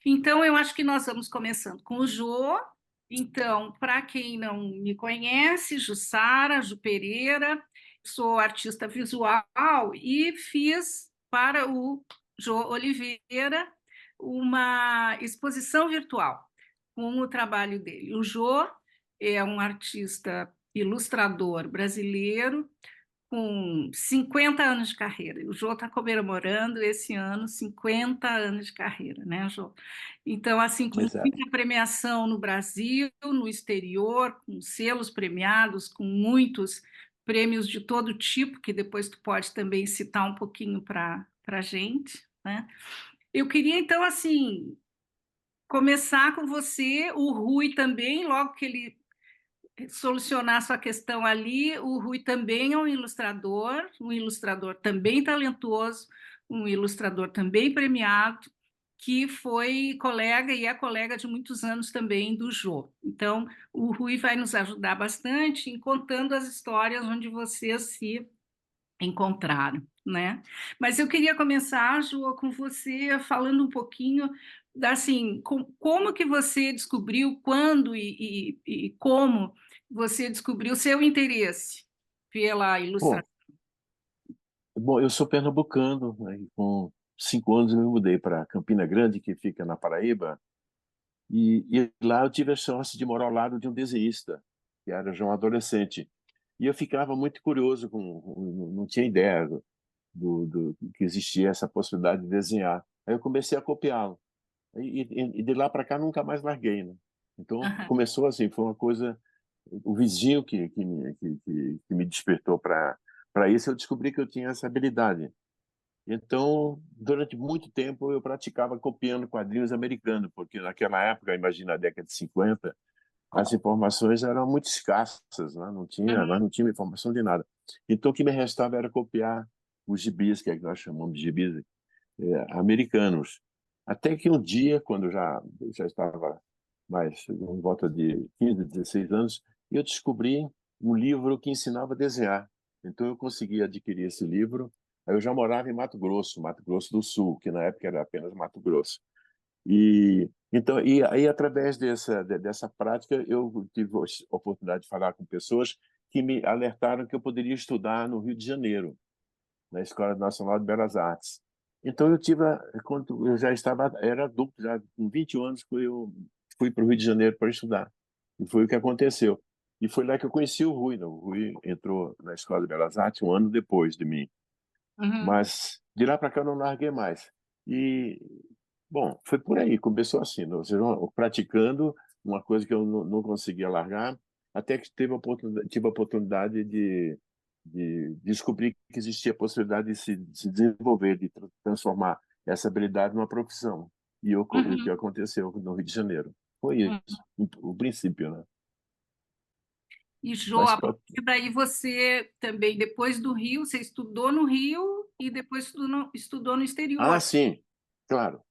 Então eu acho que nós vamos começando com o Jô. Então, para quem não me conhece, Jussara, Ju Pereira, sou artista visual e fiz para o Jô Oliveira uma exposição virtual com o trabalho dele. O Jô é um artista ilustrador brasileiro com 50 anos de carreira. O Jô está comemorando esse ano 50 anos de carreira, né, Jô? Então, assim, com Exato. muita premiação no Brasil, no exterior, com selos premiados, com muitos prêmios de todo tipo, que depois tu pode também citar um pouquinho para a gente, né? Eu queria, então, assim, começar com você, o Rui também, logo que ele solucionar sua questão ali. O Rui também é um ilustrador também talentoso, um ilustrador também premiado, que foi colega e é colega de muitos anos também do Jô. Então, o Rui vai nos ajudar bastante em contando as histórias onde vocês se encontraram, né? Mas eu queria começar, Jô, com você falando um pouquinho assim, como que você descobriu, quando e como você descobriu seu interesse pela Bom, ilustração. eu sou pernambucano, né, e com 5 anos eu me mudei para Campina Grande, que fica na Paraíba, e lá eu tive a chance de morar ao lado de um desenhista, que era já um adolescente. E eu ficava muito curioso, não tinha ideia que existia essa possibilidade de desenhar. Aí eu comecei a copiá-lo. E de lá para cá nunca mais larguei, né? Então Aham, começou assim, foi uma coisa, o vizinho que me despertou para isso. Eu descobri que eu tinha essa habilidade. Então, durante muito tempo eu praticava copiando quadrinhos americanos, porque naquela época, imagina a década de 50, as informações eram muito escassas, né? Nós uhum, não tínhamos informação de nada. Então o que me restava era copiar os gibis, que é que nós chamamos de gibis, americanos. Até que um dia, quando eu já estava mais em volta de 15, 16 anos, eu descobri um livro que ensinava a desenhar. Então eu consegui adquirir esse livro. Aí eu já morava em Mato Grosso do Sul, que na época era apenas Mato Grosso. E então, e aí através dessa prática eu tive a oportunidade de falar com pessoas que me alertaram que eu poderia estudar no Rio de Janeiro, na Escola Nacional de Belas Artes. Então quando eu já estava, era adulto, já com 21 anos, eu fui para o Rio de Janeiro para estudar. E foi o que aconteceu. E foi lá que eu conheci o Rui. Né? O Rui entrou na Escola de Belas Artes um ano depois de mim. uhum, Mas de lá para cá eu não larguei mais. E, bom, foi por aí, começou assim, né? Ou seja, praticando uma coisa que eu não conseguia largar, até que tive a oportunidade de descobrir que existia a possibilidade de se desenvolver, de transformar essa habilidade numa profissão. E o que uhum, aconteceu no Rio de Janeiro. Foi uhum. isso, o princípio, né? E Jô, Mas a pronto. partir daí você também, depois do Rio, você estudou no Rio e depois estudou no Ah, exterior. sim, claro.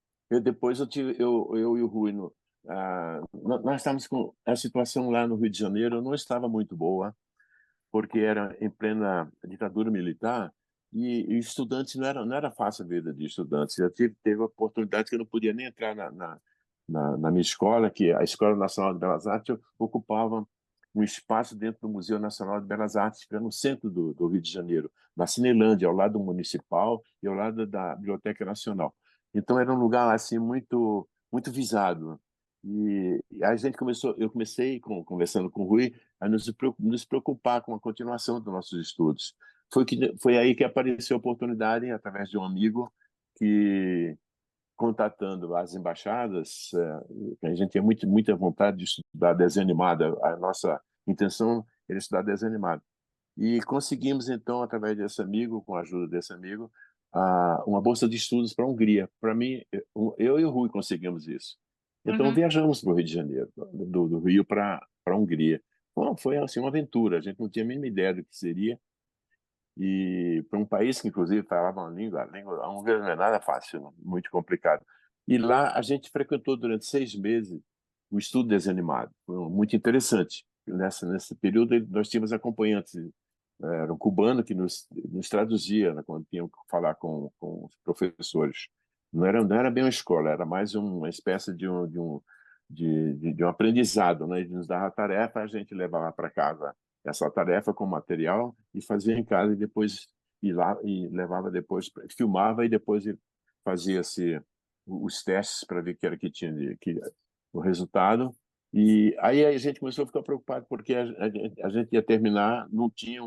Depois eu e o Rui, nós estávamos com a situação lá no Rio de Janeiro, não estava muito boa, porque era em plena ditadura militar e estudantes não era fácil a vida de estudantes. Eu teve a oportunidade que eu não podia nem entrar na minha escola, que a Escola Nacional de Belas Artes ocupava um espaço dentro do Museu Nacional de Belas Artes, que era no centro do Rio de Janeiro, na Cinelândia, ao lado do Municipal e ao lado da Biblioteca Nacional. Então era um lugar assim muito muito visado. E a gente eu comecei conversando com o Rui a nos preocupar com a continuação dos nossos estudos. Foi aí que apareceu a oportunidade, através de um amigo, que, contatando as embaixadas, a gente tinha muita vontade de estudar desenho animado, a nossa intenção era estudar desenho animado. E conseguimos, então, através desse amigo, com a ajuda desse amigo, uma bolsa de estudos para a Hungria. Para mim, eu e o Rui conseguimos isso. Então, Uhum, viajamos para o Rio de Janeiro, do Rio para a Hungria. Bom, foi assim, uma aventura, a gente não tinha a mínima ideia do que seria. E para um país que, inclusive, falava uma língua, a língua húngara não é nada fácil, não, muito complicado. E lá a gente frequentou durante 6 meses o estudo desanimado. Foi muito interessante. Nesse período, nós tínhamos acompanhantes, era um cubano que nos traduzia, né, quando tínhamos que falar com os professores. Não era bem uma escola, era mais uma espécie de um aprendizado, né? Ele nos dava a tarefa, a gente levava para casa essa tarefa com material e fazia em casa e depois ia lá e levava depois, filmava e depois fazia-se os testes para ver o que era que tinha o resultado. E aí a gente começou a ficar preocupado porque a gente ia terminar, não tinha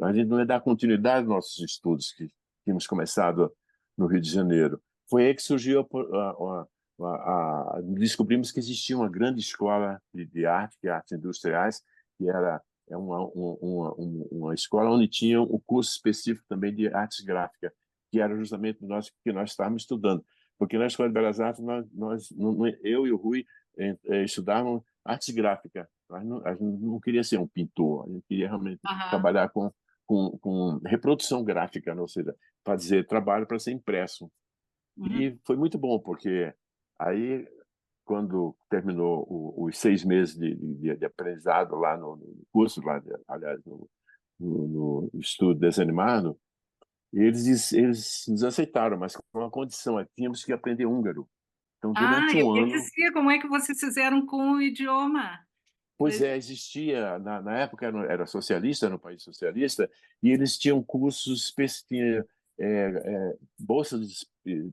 a gente não ia dar continuidade aos nossos estudos que tínhamos começado no Rio de Janeiro. Foi aí que surgiu descobrimos que existia uma grande escola de arte, de artes industriais, que era uma escola onde tinha um curso específico também de artes gráficas, que era justamente que nós estávamos estudando. Porque na Escola de Belas Artes, eu e o Rui estudávamos artes gráficas. A gente não queria ser um pintor, a gente queria realmente Aham. trabalhar com reprodução gráfica, né? Ou seja, fazer trabalho para ser impresso. Uhum. E foi muito bom, porque aí, quando terminou os 6 meses de aprendizado lá no curso, lá, aliás, no estudo desanimado, eles nos aceitaram, mas com uma condição, tínhamos que aprender húngaro. Então, Ah, durante eu um ia ano, dizer como é que vocês fizeram com o idioma. pois é, existia, na época era socialista, era um país socialista, e eles tinham cursos, tinha, bolsas de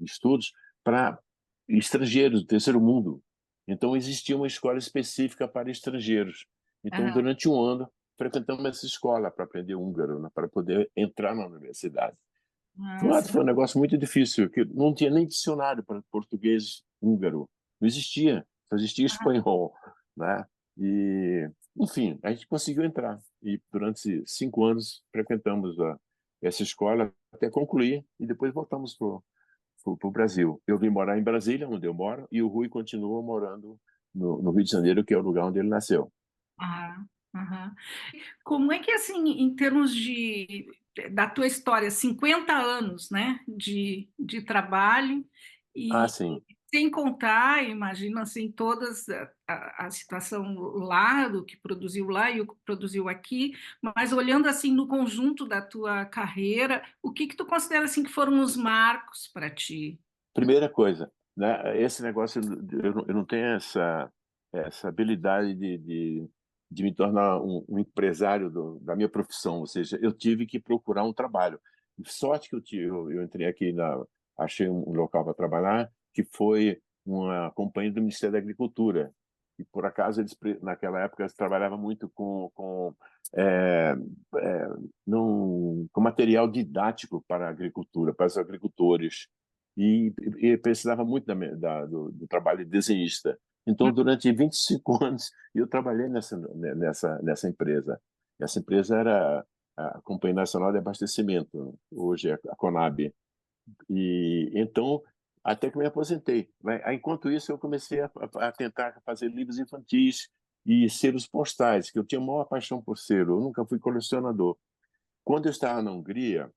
estudos para estrangeiros do terceiro mundo. Então, existia uma escola específica para estrangeiros. Então, Aham. durante um ano, frequentamos essa escola para aprender húngaro, né, para poder entrar na universidade. Nossa. Foi um negócio muito difícil, que não tinha nem dicionário para português húngaro. Não existia, só existia espanhol, né? E, enfim, a gente conseguiu entrar. E durante 5 anos frequentamos essa escola até concluir e depois voltamos para o Brasil. Eu vim morar em Brasília, onde eu moro, e o Rui continua morando no Rio de Janeiro, que é o lugar onde ele nasceu. Aham. Aham. Como é que, assim, em termos da tua história, 50 anos, né, de trabalho, Ah, e sim. sem contar, imagina, assim, todas a situação lá, do que produziu lá e o que produziu aqui, mas olhando, assim, no conjunto da tua carreira, o que que tu considera, assim, que foram os marcos para ti? Primeira coisa, né? Esse negócio, eu não tenho essa habilidade de me tornar um empresário da minha profissão, ou seja, eu tive que procurar um trabalho. Sorte que eu entrei aqui, achei um local para trabalhar, que foi uma companhia do Ministério da Agricultura. E, por acaso, naquela época, eles trabalhavam muito é, é, com material didático para a agricultura, para os agricultores e precisava muito do trabalho de desenhista. Então, durante 25 anos, eu trabalhei nessa empresa. Essa empresa era a Companhia Nacional de Abastecimento, hoje é a Conab. E então, até que me aposentei, né? Enquanto isso, eu comecei a tentar fazer livros infantis e selos postais, que eu tinha a maior paixão por selo. Eu nunca fui colecionador. Quando eu estava na Hungria,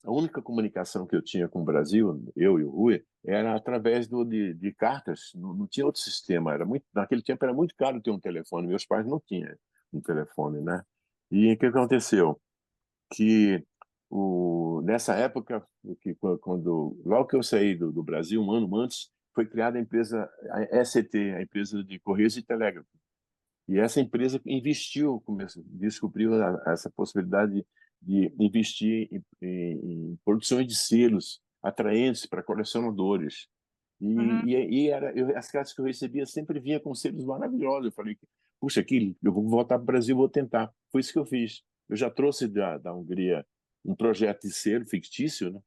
a única comunicação que eu tinha com o Brasil, eu e o Rui, era através de cartas. Não tinha outro sistema. Naquele tempo era muito caro ter um telefone. Meus pais não tinham um telefone, né? E o que aconteceu? Que nessa época, logo que eu saí do Brasil, um ano antes, foi criada a empresa a ECT, a empresa de Correios e Telégrafo. E essa empresa descobriu essa possibilidade de investir em produções de selos atraentes para colecionadores. Uhum. As cartas que eu recebia sempre vinha com selos maravilhosos. Eu falei, puxa, aqui, eu vou voltar para o Brasil, vou tentar. Foi isso que eu fiz. Eu já trouxe da Hungria um projeto de selo fictício, né?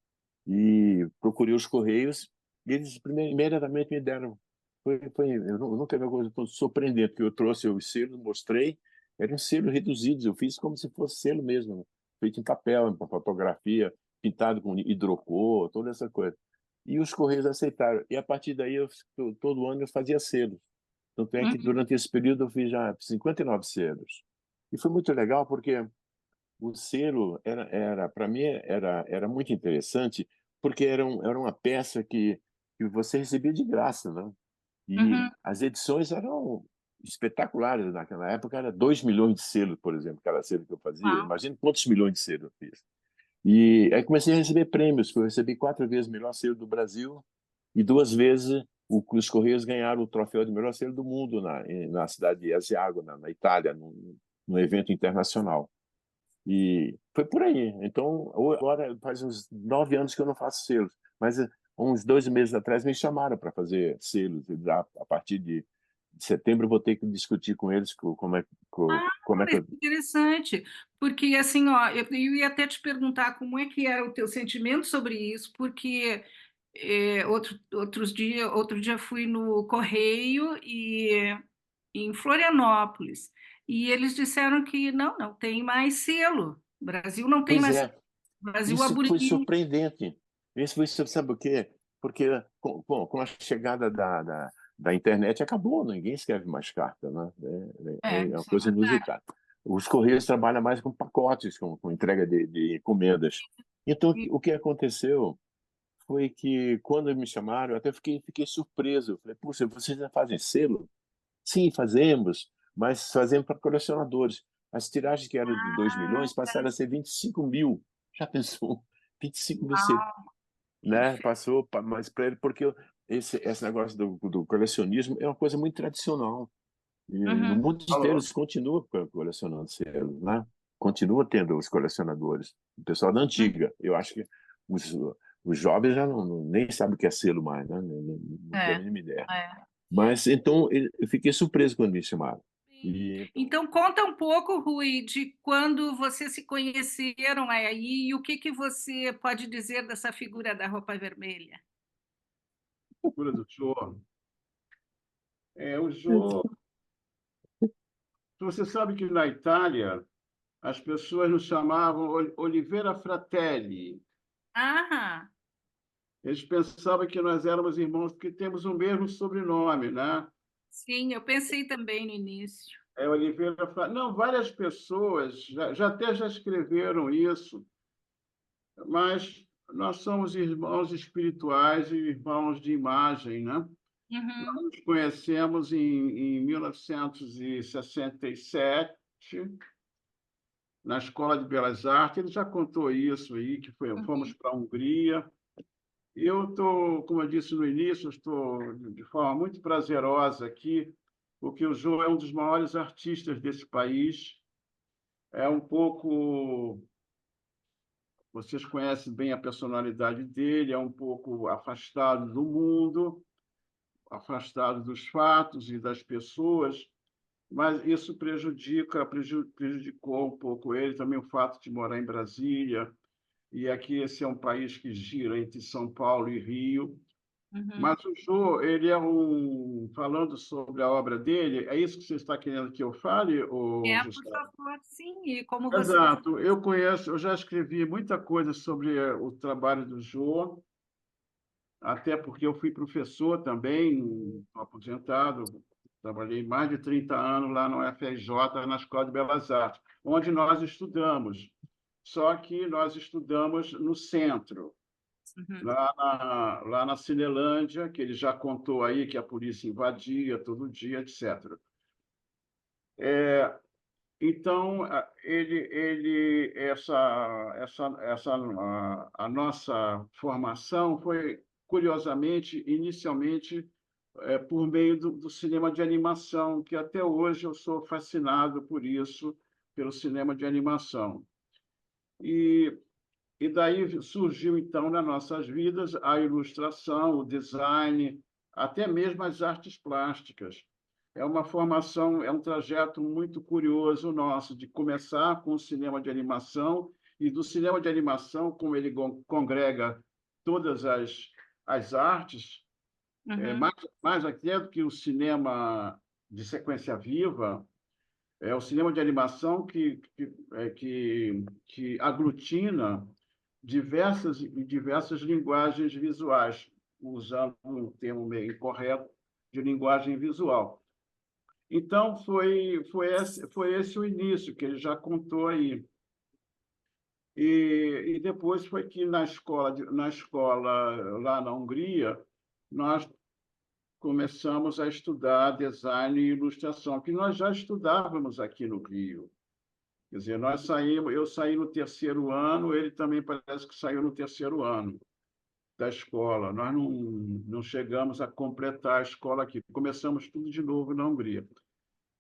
E procurei os Correios e eles imediatamente me deram. Eu nunca vi uma coisa tão surpreendente, porque eu trouxe os selos, mostrei, eram selos reduzidos, eu fiz como se fosse selo mesmo, né? Feito em papel, em fotografia, pintado com hidrocor, toda essa coisa. E os Correios aceitaram. E a partir daí, todo ano eu fazia selos. Tanto é que Uhum. durante esse período eu fiz já 59 selos. E foi muito legal porque o selo para mim, era muito interessante, porque era uma peça que você recebia de graça, né? E Uhum. as edições eram espetaculares naquela época, era 2 milhões de selos, por exemplo, cada selo que eu fazia. Uau. Imagina quantos milhões de selos eu fiz. E aí comecei a receber prêmios. Eu recebi 4 vezes o melhor selo do Brasil e 2 vezes os Correios ganharam o troféu de melhor selo do mundo na cidade de Asiago, na Itália, num evento internacional. E foi por aí. Então, agora faz uns 9 anos que eu não faço selos, mas uns 2 meses atrás me chamaram para fazer selos. A partir de setembro eu vou ter que discutir com eles como é que Olha, interessante, porque assim, ó, eu ia até te perguntar como é que era o teu sentimento sobre isso, porque outro dia fui no Correio e em Florianópolis, e eles disseram que não tem mais selo. O Brasil não tem Pois mais. é, O Brasil isso foi aboliu. surpreendente. Isso foi, sabe o quê? Porque bom, com a chegada da internet acabou, ninguém escreve mais carta, né? É uma Isso é coisa verdade. inusitada. Os Correios trabalham mais com pacotes, com entrega de encomendas. Então, E- o que aconteceu foi que, quando me chamaram, eu até fiquei surpreso. Eu falei, puxa, vocês já fazem selo? Sim, fazemos, mas fazemos para colecionadores. As tiragens que eram de 2 milhões passaram a ser 25 mil. Já pensou? 25 mil, Uau, né? perfeito. Passou mais para ele, porque esse negócio do colecionismo é uma coisa muito tradicional. E no Uhum. mundo inteiro se continua colecionando selos, né? Continua tendo os colecionadores. O pessoal da Uhum. antiga. Eu acho que os, os jovens já nem sabem o que é selo mais, né? Não tem a É, mínima ideia. é. Mas então eu fiquei surpreso quando me chamaram. Sim. E Então, conta um pouco, Rui, de quando vocês se conheceram aí e o que que você pode dizer dessa figura da roupa vermelha? Figura do Jô. O Jô, você sabe que na Itália as pessoas nos chamavam Oliveira Fratelli. Ah, Eles pensavam que nós éramos irmãos porque temos o mesmo sobrenome, né? sim, eu pensei também no início. É Oliveira Fratelli. Não, várias pessoas já escreveram isso, mas nós somos irmãos espirituais e irmãos de imagem, né? Uhum, Nos conhecemos em 1967 na Escola de Belas Artes. Ele já contou isso aí, que fomos uhum. para a Hungria. Eu estou, como eu disse no início, estou de forma muito prazerosa aqui, porque o Jô é um dos maiores artistas desse país. É um pouco, vocês conhecem bem a personalidade dele, é um pouco afastado do mundo, afastado dos fatos e das pessoas, mas isso prejudicou um pouco ele, também o fato de morar em Brasília, e aqui esse é um país que gira entre São Paulo e Rio. Uhum. Mas o Jô, ele falando sobre a obra dele, é isso que você está querendo que eu fale, ô Por Gustavo? favor, sim, e como você. Exato, eu conheço, eu já escrevi muita coisa sobre o trabalho do Jô, até porque eu fui professor também, aposentado, trabalhei mais de 30 anos lá no UFRJ, na Escola de Belas Artes, onde nós estudamos. Só que nós estudamos no centro, Uhum, lá na Cinelândia, que ele já contou aí que a polícia invadia todo dia, etc. Então, a nossa formação foi, curiosamente, inicialmente, por meio do cinema de animação, que até hoje eu sou fascinado por isso, pelo cinema de animação. E E daí surgiu, então, nas nossas vidas a ilustração, o design, até mesmo as artes plásticas. É uma formação, é um trajeto muito curioso nosso, de começar com o cinema de animação, e do cinema de animação, como ele congrega todas as artes, uhum, mais até do que o cinema de sequência viva, é o cinema de animação que aglutina diversas linguagens visuais, usando um termo meio incorreto de linguagem visual. Então, foi esse o início que ele já contou aí. E depois foi que na escola lá na Hungria, nós começamos a estudar design e ilustração, que nós já estudávamos aqui no Rio. Quer dizer, eu saí no terceiro ano, ele também parece que saiu no terceiro ano da escola. Nós não chegamos a completar a escola aqui. Começamos tudo de novo na Hungria.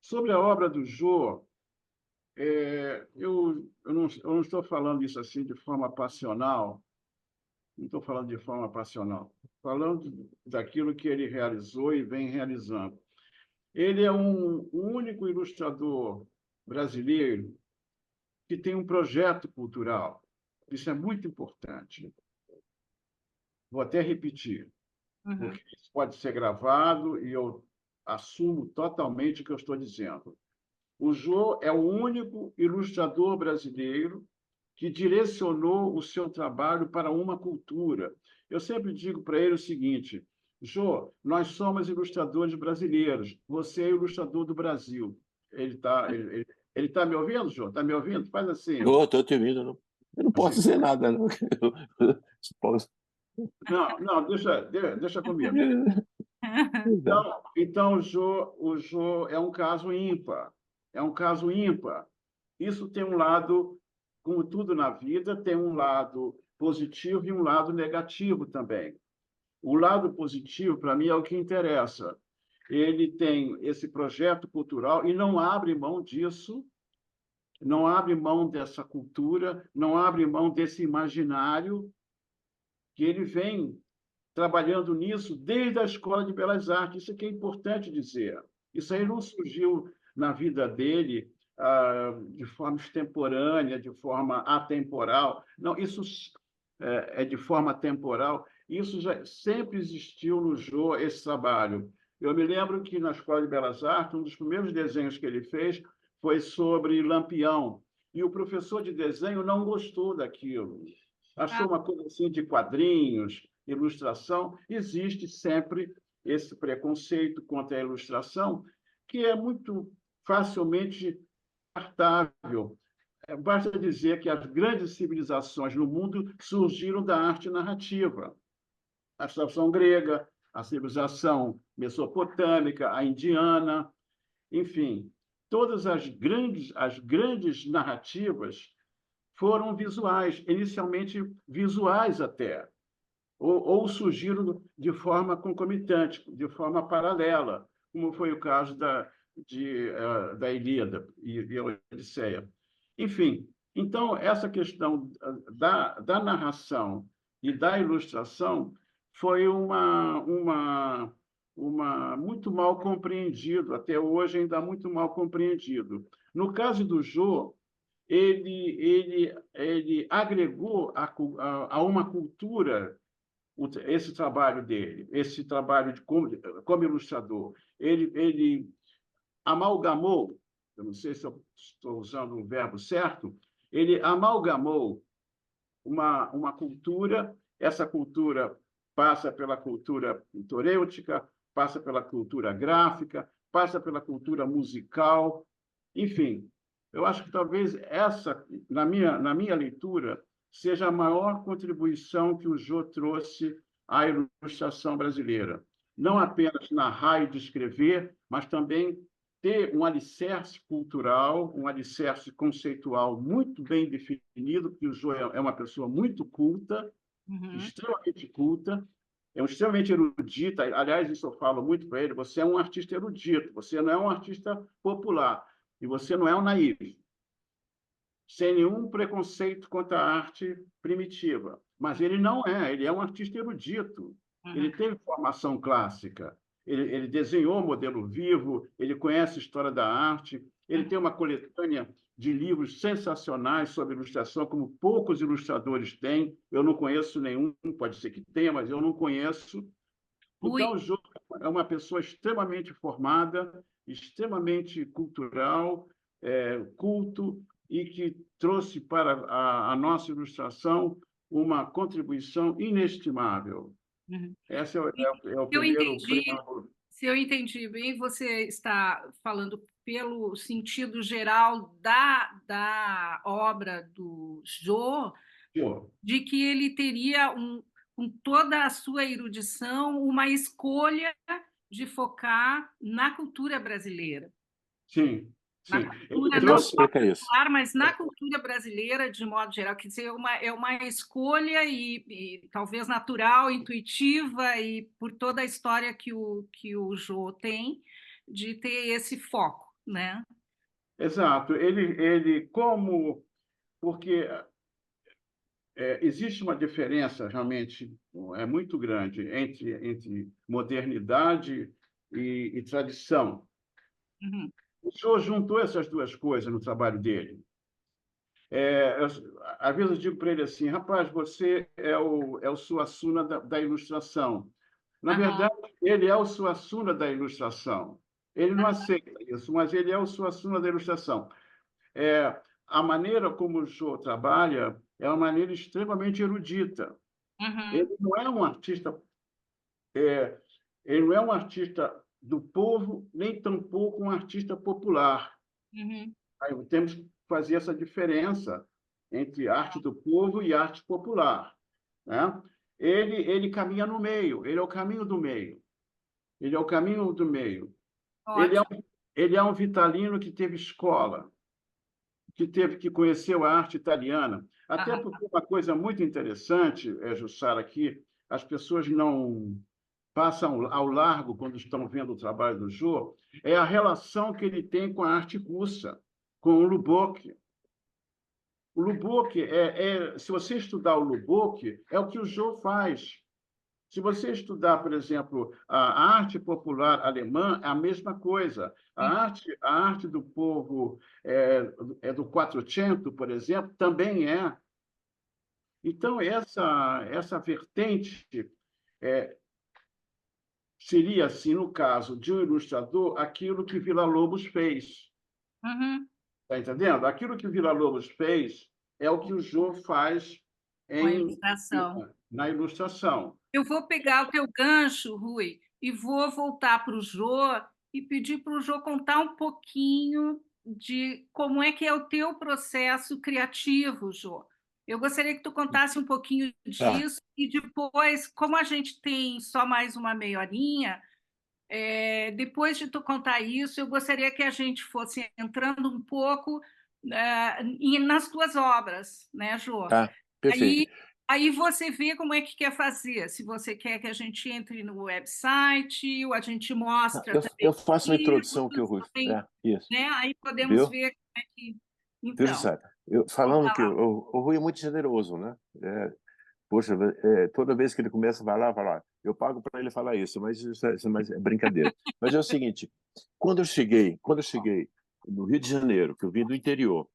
Sobre a obra do Jô, eu não estou falando isso assim de forma passional, não estou falando de forma passional, falando daquilo que ele realizou e vem realizando. Ele é o único ilustrador brasileiro que tem um projeto cultural. Isso é muito importante. Vou até repetir, porque isso pode ser gravado e eu assumo totalmente o que eu estou dizendo. O Jô é o único ilustrador brasileiro que direcionou o seu trabalho para uma cultura. Eu sempre digo para ele o seguinte: Jô, nós somos ilustradores brasileiros, você é ilustrador do Brasil. Ele tá me ouvindo, Jô? Está me ouvindo? Faz assim. Estou te ouvindo, não. Eu não posso Assim. dizer nada, não. Posso... Não, deixa comigo. Então o Jô é um caso ímpar. É um caso ímpar. Isso tem um lado, como tudo na vida, tem um lado positivo e um lado negativo também. O lado positivo, para mim, é o que interessa. Ele tem esse projeto cultural e não abre mão disso, não abre mão dessa cultura, não abre mão desse imaginário que ele vem trabalhando nisso desde a Escola de Belas Artes. Isso é que é importante dizer. Isso aí não surgiu na vida dele de forma extemporânea, de forma atemporal. Não, isso é de forma temporal. Isso já sempre existiu no Jô, esse trabalho. Eu me lembro que na Escola de Belas Artes, um dos primeiros desenhos que ele fez foi sobre Lampião. E o professor de desenho não gostou daquilo. Achou uma coisa assim de quadrinhos, ilustração. Existe sempre esse preconceito contra a ilustração, que é muito facilmente descartável. Basta dizer que as grandes civilizações no mundo surgiram da arte narrativa. A civilização grega, a civilização mesopotâmica, a indiana, enfim, todas as grandes narrativas foram visuais, inicialmente visuais até, ou surgiram de forma concomitante, de forma paralela, como foi o caso da Ilíada e a Odisseia. Enfim, então, essa questão da narração e da ilustração foi muito mal compreendido, até hoje ainda muito mal compreendido. No caso do Jô, ele agregou a uma cultura esse trabalho dele, esse trabalho como ilustrador. Ele amalgamou, eu não sei se eu estou usando o verbo certo, ele amalgamou uma cultura, essa cultura passa pela cultura pintorêutica, passa pela cultura gráfica, passa pela cultura musical, enfim. Eu acho que talvez essa, na minha leitura, seja a maior contribuição que o Jô trouxe à ilustração brasileira. Não apenas narrar e descrever, mas também ter um alicerce cultural, um alicerce conceitual muito bem definido, porque o Jô é uma pessoa muito culta, extremamente culta, é um extremamente erudito. Aliás, isso eu falo muito para ele: você é um artista erudito, você não é um artista popular, e você não é um naivo, sem nenhum preconceito contra a arte primitiva. Mas ele não é, ele é um artista erudito. Ele teve formação clássica, ele desenhou modelo vivo, ele conhece a história da arte, ele tem uma coletânea de livros sensacionais sobre ilustração, como poucos ilustradores têm. Eu não conheço nenhum, pode ser que tenha, mas eu não conheço. Então, o Jô é uma pessoa extremamente formada, extremamente cultural, culto, e que trouxe para a nossa ilustração uma contribuição inestimável. Esse é o Eu primeiro entendi, preâmbulo. se eu entendi bem, você está falando pelo sentido geral da obra do Jô, de que ele teria, com toda a sua erudição, uma escolha de focar na cultura brasileira. Sim, Na Sim. cultura, Então não só explica isso. popular, mas na cultura brasileira, de modo geral. Quer dizer, é uma escolha e talvez natural, intuitiva, e por toda a história que o Jô tem, de ter esse foco, né? Exato. Ele como... Porque existe uma diferença realmente muito grande entre modernidade e tradição. Uhum. O senhor juntou essas duas coisas no trabalho dele. Às vezes eu digo para ele assim, rapaz, você é o Suassuna da ilustração. Na Aham, verdade, ele é o Suassuna da ilustração. Ele não aham, aceita isso, mas ele é o Suassuna da ilustração. A maneira como o Jô trabalha é uma maneira extremamente erudita. uhum, Ele não é um artista, é, ele não é um artista do povo, nem tampouco um artista popular. uhum. Aí temos que fazer essa diferença entre arte do povo e arte popular, né? Ele caminha no meio, ele é o caminho do meio. Ele é o caminho do meio. Ele é Ótimo. um, ele é um vitalino que teve escola, que teve que conhecer a arte italiana. Até Aham, porque uma coisa muito interessante, Jussara, que as pessoas não passam ao largo quando estão vendo o trabalho do Jô, é a relação que ele tem com a arte russa, com o Lubok. O Lubbock, se você estudar o Lubbock, é o que o Jô faz. Se você estudar, por exemplo, a arte popular alemã, é a mesma coisa. uhum, A arte do povo do Quattrocento, por exemplo, também é. Então, essa vertente é, seria, assim, no caso de um ilustrador, aquilo que Villa-Lobos fez. uhum. Está entendendo? Aquilo que o Villa-Lobos fez é o que o Jô faz Com a em, ilustração. na ilustração. Eu vou pegar o teu gancho, Rui, e vou voltar para o Jô e pedir para o Jô contar um pouquinho de como é que é o teu processo criativo, Jô. Eu gostaria que tu contasse um pouquinho Tá. disso e depois, como a gente tem só mais uma meia horinha, depois de tu contar isso, eu gostaria que a gente fosse entrando um pouco nas tuas obras, né, Jô? Tá, perfeito. Aí você vê como é que quer fazer. Se você quer que a gente entre no website, ou a gente Tá, mostra eu também faço uma livros, introdução que eu vou. também, Isso. né? Aí podemos Viu? ver como é que. Viu, Então, Jussara? Falando que o Rui é muito generoso, né? Poxa, toda vez que ele começa a falar, eu pago para ele falar isso, mas isso é brincadeira. Mas é o seguinte, quando eu cheguei no Rio de Janeiro, que eu vim do interior,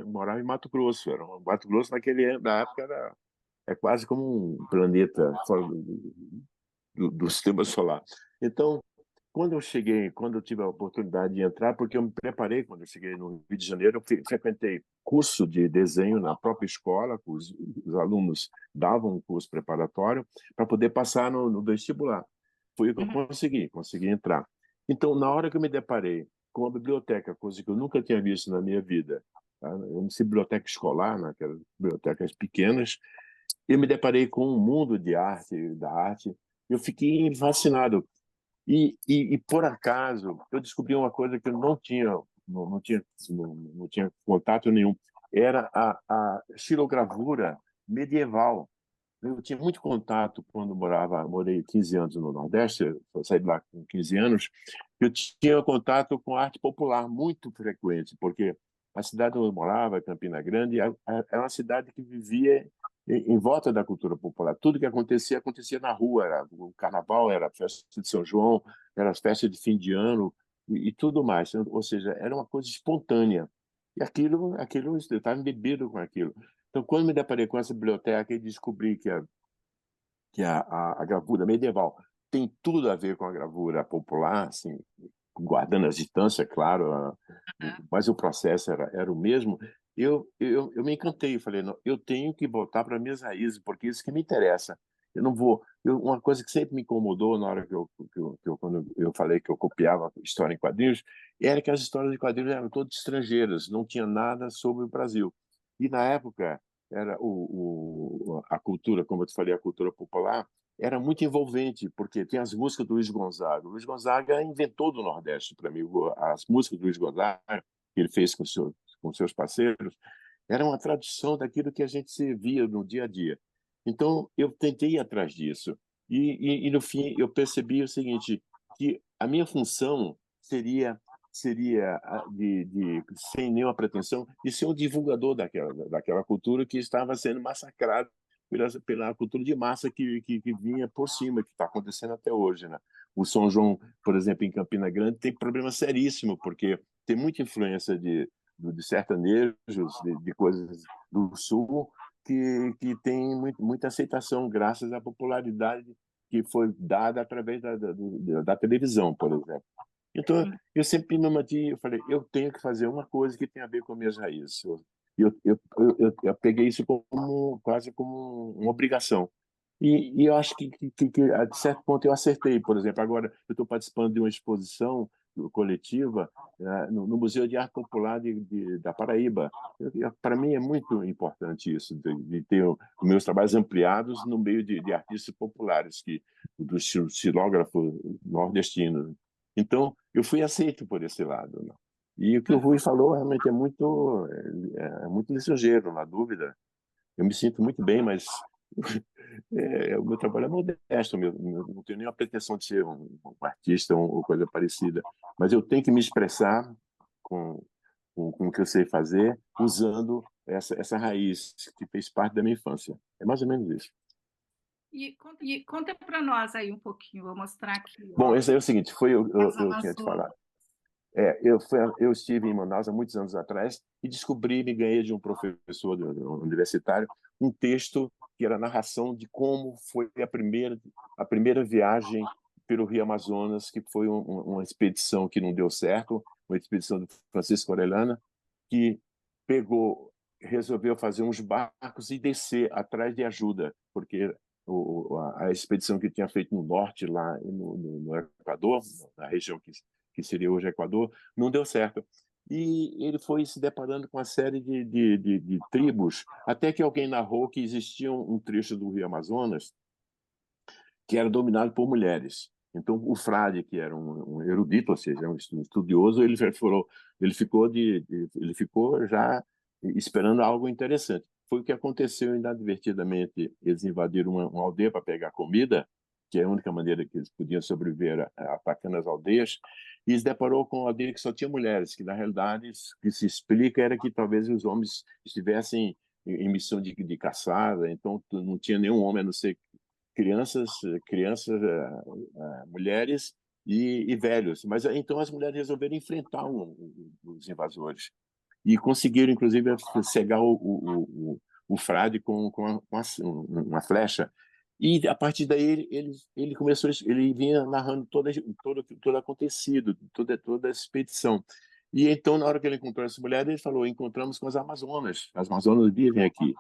morava em Mato Grosso, Mato Grosso na época é quase como um planeta fora do sistema solar. Então, quando eu tive a oportunidade de entrar, porque eu me preparei quando eu cheguei no Rio de Janeiro, eu frequentei curso de desenho na própria escola, os alunos davam um curso preparatório para poder passar no vestibular. Foi o que eu uhum, consegui entrar. Então, na hora que eu me deparei com a biblioteca, coisa que eu nunca tinha visto na minha vida, tá? Eu não sei biblioteca escolar, naquelas bibliotecas pequenas, eu me deparei com um mundo de arte, da arte, eu fiquei fascinado. Por acaso, eu descobri uma coisa que eu não tinha contato nenhum. Era a xilogravura medieval. Eu tinha muito contato quando morei 15 anos no Nordeste, eu saí de lá com 15 anos, eu tinha contato com arte popular muito frequente, porque a cidade onde eu morava, Campina Grande, era uma cidade que vivia em volta da cultura popular. Tudo que acontecia na rua. O carnaval, era a festa de São João, era as festas de fim de ano e tudo mais. Ou seja, era uma coisa espontânea. E aquilo eu estava embebido com aquilo. Então, quando me deparei com essa biblioteca e descobri que a gravura medieval tem tudo a ver com a gravura popular, assim, guardando as distâncias, claro, mas o processo era o mesmo, eu me encantei. Eu falei, não, eu tenho que voltar para minhas raízes, porque isso que me interessa. Eu não vou. Uma coisa que sempre me incomodou na hora quando eu falei que eu copiava história em quadrinhos, era que as histórias de quadrinhos eram todas estrangeiras, não tinha nada sobre o Brasil. E na época era a cultura, como eu te falei, a cultura popular era muito envolvente, porque tem as músicas do Luiz Gonzaga. O Luiz Gonzaga inventou do Nordeste para mim. As músicas do Luiz Gonzaga que ele fez com seus parceiros, era uma tradução daquilo que a gente se via no dia a dia. Então, eu tentei ir atrás disso. E no fim, eu percebi o seguinte, que a minha função seria sem nenhuma pretensão, de ser um divulgador daquela cultura que estava sendo massacrada pela cultura de massa que vinha por cima, que está acontecendo até hoje, né? O São João, por exemplo, em Campina Grande, tem problema seríssimo, porque tem muita influência de sertanejos, de coisas do Sul, que tem muita aceitação, graças à popularidade que foi dada através da televisão, por exemplo. Então, eu sempre me mantive, eu falei, eu tenho que fazer uma coisa que tem a ver com minhas raízes. Eu peguei isso quase como uma obrigação. E eu acho que, a certo ponto, eu acertei. Por exemplo, agora eu estou participando de uma exposição coletiva no Museu de Arte Popular da Paraíba. Para mim é muito importante isso, de ter os meus trabalhos ampliados no meio de artistas populares, do xilógrafo nordestino. Então, eu fui aceito por esse lado, né? E o que o Rui falou realmente é muito lisonjeiro, na dúvida. Eu me sinto muito bem, mas o meu trabalho é modesto, não tenho nenhuma pretensão de ser um artista ou coisa parecida. Mas eu tenho que me expressar com o que eu sei fazer, usando essa raiz que fez parte da minha infância. É mais ou menos isso. E conta para nós aí um pouquinho, vou mostrar aqui. Bom, esse aí é o seguinte, eu tinha te Amazonas. falado. Eu estive em Manaus há muitos anos atrás e me ganhei de um professor universitário um texto que era a narração de como foi a primeira viagem pelo Rio Amazonas, que foi uma expedição que não deu certo, uma expedição do Francisco Orellana, que resolveu fazer uns barcos e descer atrás de ajuda, porque a expedição que tinha feito no norte, lá no Equador, na região que seria hoje Equador, não deu certo. E ele foi se deparando com uma série de tribos, até que alguém narrou que existia um trecho do Rio Amazonas que era dominado por mulheres. Então, o frade, que era um erudito, ou seja, um estudioso, ele ficou já esperando algo interessante. Foi o que aconteceu inadvertidamente. Eles invadiram uma aldeia para pegar comida, que é a única maneira que eles podiam sobreviver atacando as aldeias, e se deparou com uma aldeia que só tinha mulheres, que na realidade o que se explica era que talvez os homens estivessem em missão de caçada, então não tinha nenhum homem a não ser crianças, mulheres e velhos. Mas então as mulheres resolveram enfrentar os invasores e conseguiram, inclusive, cegar o frade com uma flecha. E a partir daí ele começou, ele vinha narrando todo acontecido, toda a expedição. E então, na hora que ele encontrou essa mulher, ele falou: encontramos com as Amazonas vivem aqui.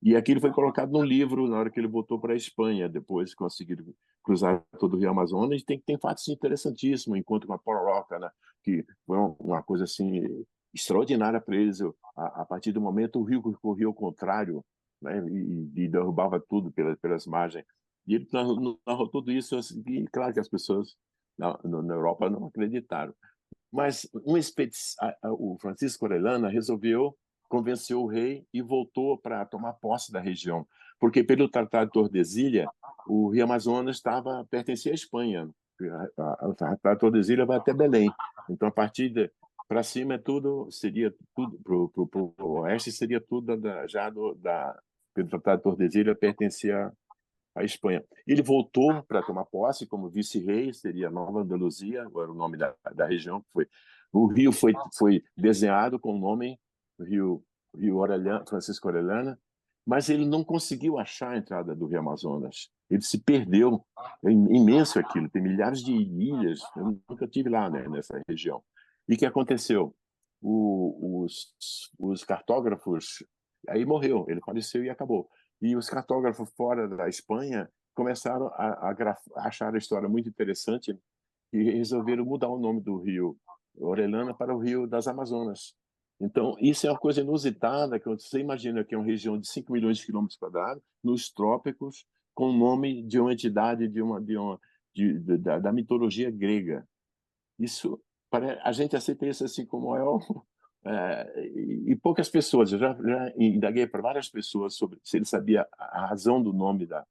E aquilo foi colocado num livro na hora que ele voltou para a Espanha, depois conseguiram cruzar todo o Rio Amazonas. E tem fatos interessantíssimos, encontro com a Pororoca, né, que foi uma coisa assim extraordinária para eles. A partir do momento, o rio corria ao contrário, né, e derrubava tudo pelas margens. E ele narrou tudo isso, assim, e claro que as pessoas na Europa não acreditaram. Mas o Francisco Orellana convenceu o rei e voltou para tomar posse da região, porque pelo Tratado de Tordesilhas, o Rio Amazonas pertencia à Espanha. O Tratado de Tordesilhas vai até Belém. Então, a partir para cima seria tudo para o oeste seria tudo pelo Tratado de Tordesilhas pertencia à Espanha. Ele voltou para tomar posse como vice-rei, seria Nova Andaluzia, agora o nome da região. O rio foi desenhado com o nome Rio Orellana, Francisco Orellana, mas ele não conseguiu achar a entrada do Rio Amazonas. Ele se perdeu. É imenso aquilo, tem milhares de ilhas. Eu nunca tive lá, né, nessa região. E o que aconteceu? Os cartógrafos, aí morreu, ele faleceu e acabou. E os cartógrafos fora da Espanha começaram a achar a história muito interessante e resolveram mudar o nome do rio Orellana para o Rio das Amazonas. Então, isso é uma coisa inusitada, que você imagina que é uma região de 5 milhões de quilômetros quadrados, nos trópicos, com o nome de uma entidade da mitologia grega. Isso A gente aceita isso assim como é, e poucas pessoas. Eu já indaguei para várias pessoas sobre se ele sabia a razão do nome da.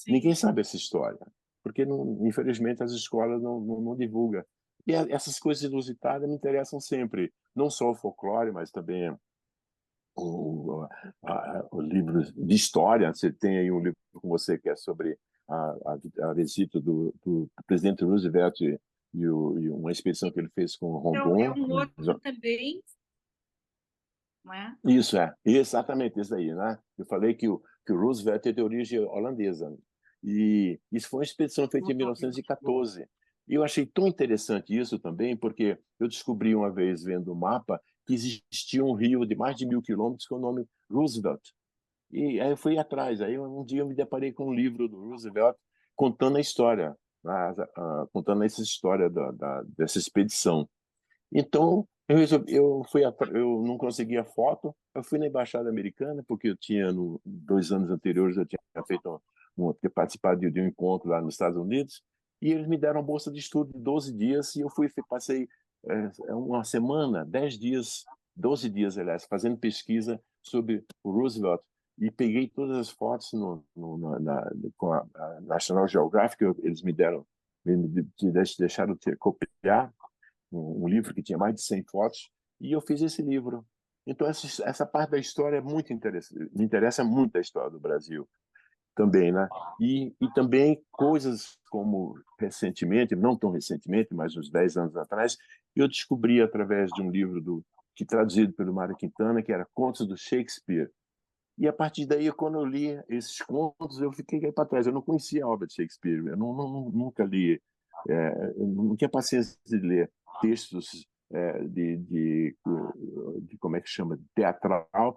Ninguém Sim. sabe essa história, porque não, infelizmente as escolas não divulgam. E essas coisas inusitadas me interessam sempre, não só o folclore, mas também o livro de história. Você tem aí um livro com você que é sobre a visita do presidente Roosevelt e uma expedição que ele fez com o Então, é Rondon. um outro também, não é? Isso é, exatamente isso aí, né? Eu falei que o Roosevelt é de origem holandesa, e isso foi uma expedição feita em 1914. E eu achei tão interessante isso também, porque eu descobri uma vez vendo o mapa que existia um rio de mais de 1.000 quilômetros com o nome Roosevelt. E aí eu fui atrás. Aí um dia eu me deparei com um livro do Roosevelt contando a história, contando essa história dessa expedição. Então, eu não conseguia foto, eu fui na embaixada americana, porque eu tinha, 2 anos anteriores, eu tinha feito tinha participado de um encontro lá nos Estados Unidos, e eles me deram uma bolsa de estudo de 12 dias, e eu passei uma semana, 10 dias, 12 dias, aliás, fazendo pesquisa sobre o Roosevelt, e peguei todas as fotos com a National Geographic. Eles me deixaram copiar um livro que tinha mais de 100 fotos, e eu fiz esse livro. Então, essa parte da história é muito interessante, me interessa muito a história do Brasil também, né? E também coisas como recentemente, não tão recentemente, mas uns 10 anos atrás, eu descobri através de um livro que traduzido pelo Mário Quintana, que era Contos do Shakespeare. E a partir daí, quando eu li esses contos, eu fiquei para trás. Eu não conhecia a obra de Shakespeare, eu nunca li, eu não tinha paciência de ler textos de como é que chama, teatral,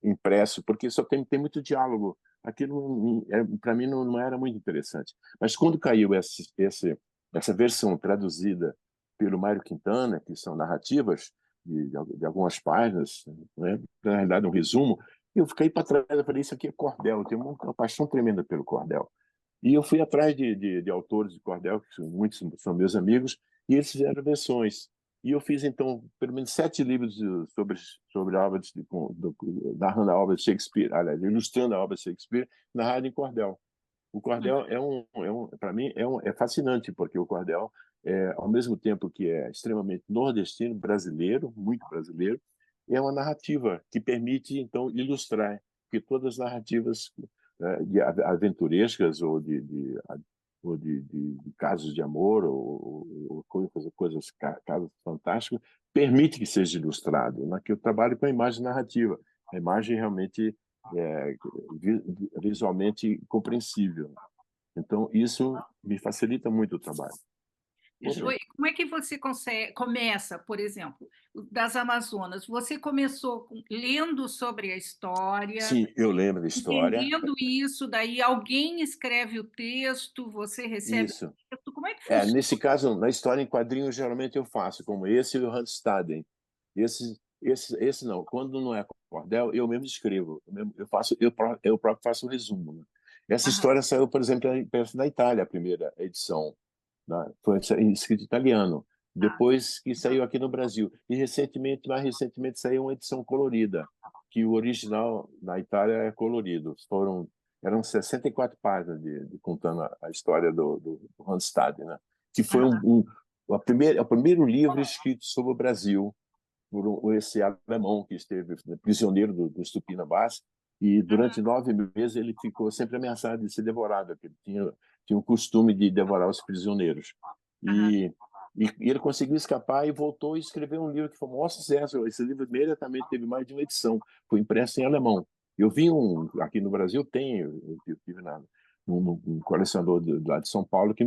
impresso, porque só tem muito diálogo. Aquilo, para mim, não era muito interessante. Mas quando caiu essa versão traduzida pelo Mário Quintana, que são narrativas de algumas páginas, né? Na realidade, um resumo, eu fiquei para trás. Eu falei, isso aqui é cordel. Eu tenho uma paixão tremenda pelo cordel. E eu fui atrás de autores de cordel, que muitos são meus amigos, e eles fizeram versões. E eu fiz, então, pelo menos 7 livros sobre a obra narrando a obra de Shakespeare, aliás, ilustrando a obra de Shakespeare, narrada em cordel. O cordel para mim, é fascinante, porque o cordel, ao mesmo tempo que é extremamente nordestino, brasileiro, muito brasileiro, é uma narrativa que permite, então, ilustrar, porque todas as narrativas aventurescas ou de casos de amor ou casos fantásticos, permite que seja ilustrado, né? Que eu trabalho com a imagem narrativa. A imagem realmente é visualmente compreensível. Então, isso me facilita muito o trabalho. Joy, como é que você começa, por exemplo, das Amazonas? Você começou lendo sobre a história, Sim, eu lembro da história. entendendo isso, daí alguém escreve o texto, você recebe Isso. o texto, como é que funciona? Nesse caso, na história em quadrinhos, geralmente eu faço, como esse e o Hans Staden. Esse não. Quando não é cordel, eu mesmo escrevo. Eu próprio faço o resumo, né? Essa Aham, história saiu, por exemplo, na Itália, a primeira edição, né? Foi escrito em italiano. tá. Depois que saiu aqui no Brasil. E mais recentemente, saiu uma edição colorida, que o original na Itália é colorido. Eram 64 páginas contando a história do Hans Staden, né? Que foi Aham, o primeiro livro escrito sobre o Brasil por esse alemão que esteve prisioneiro dos Tupinambás, e aham, durante 9 meses ele ficou sempre ameaçado de ser devorado, porque ele tinha o costume de devorar os prisioneiros. aham. E ele conseguiu escapar e voltou e escreveu um livro que foi um maior sucesso. Esse livro imediatamente teve mais de uma edição, foi impresso em alemão. Eu vi aqui no Brasil, eu tive um colecionador lá de São Paulo que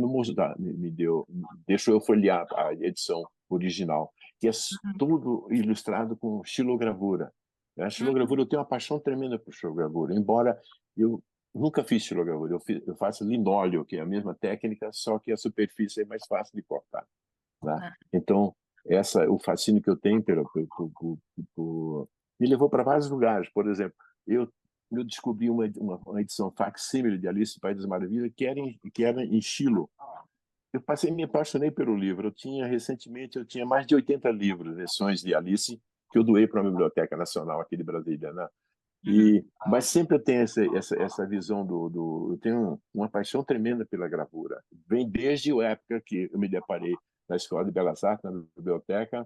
deixou eu folhear a edição original, que é tudo ilustrado com xilogravura. A xilogravura, eu tenho uma paixão tremenda por xilogravura, embora eu nunca fiz xilogravura. Eu faço linóleo, que é a mesma técnica, só que a superfície é mais fácil de cortar, né? Então, o fascínio que eu tenho me levou para vários lugares. Por exemplo, eu descobri uma edição facsímile de Alice no País das Maravilhas que era em Chilo. me apaixonei pelo livro. Recentemente, eu tinha mais de 80 livros, versões de Alice, que eu doei para a Biblioteca Nacional aqui de Brasília, né? Uhum. Mas sempre eu tenho essa visão eu tenho uma paixão tremenda pela gravura. Vem desde a época que eu me deparei na Escola de Belas Artes, na biblioteca,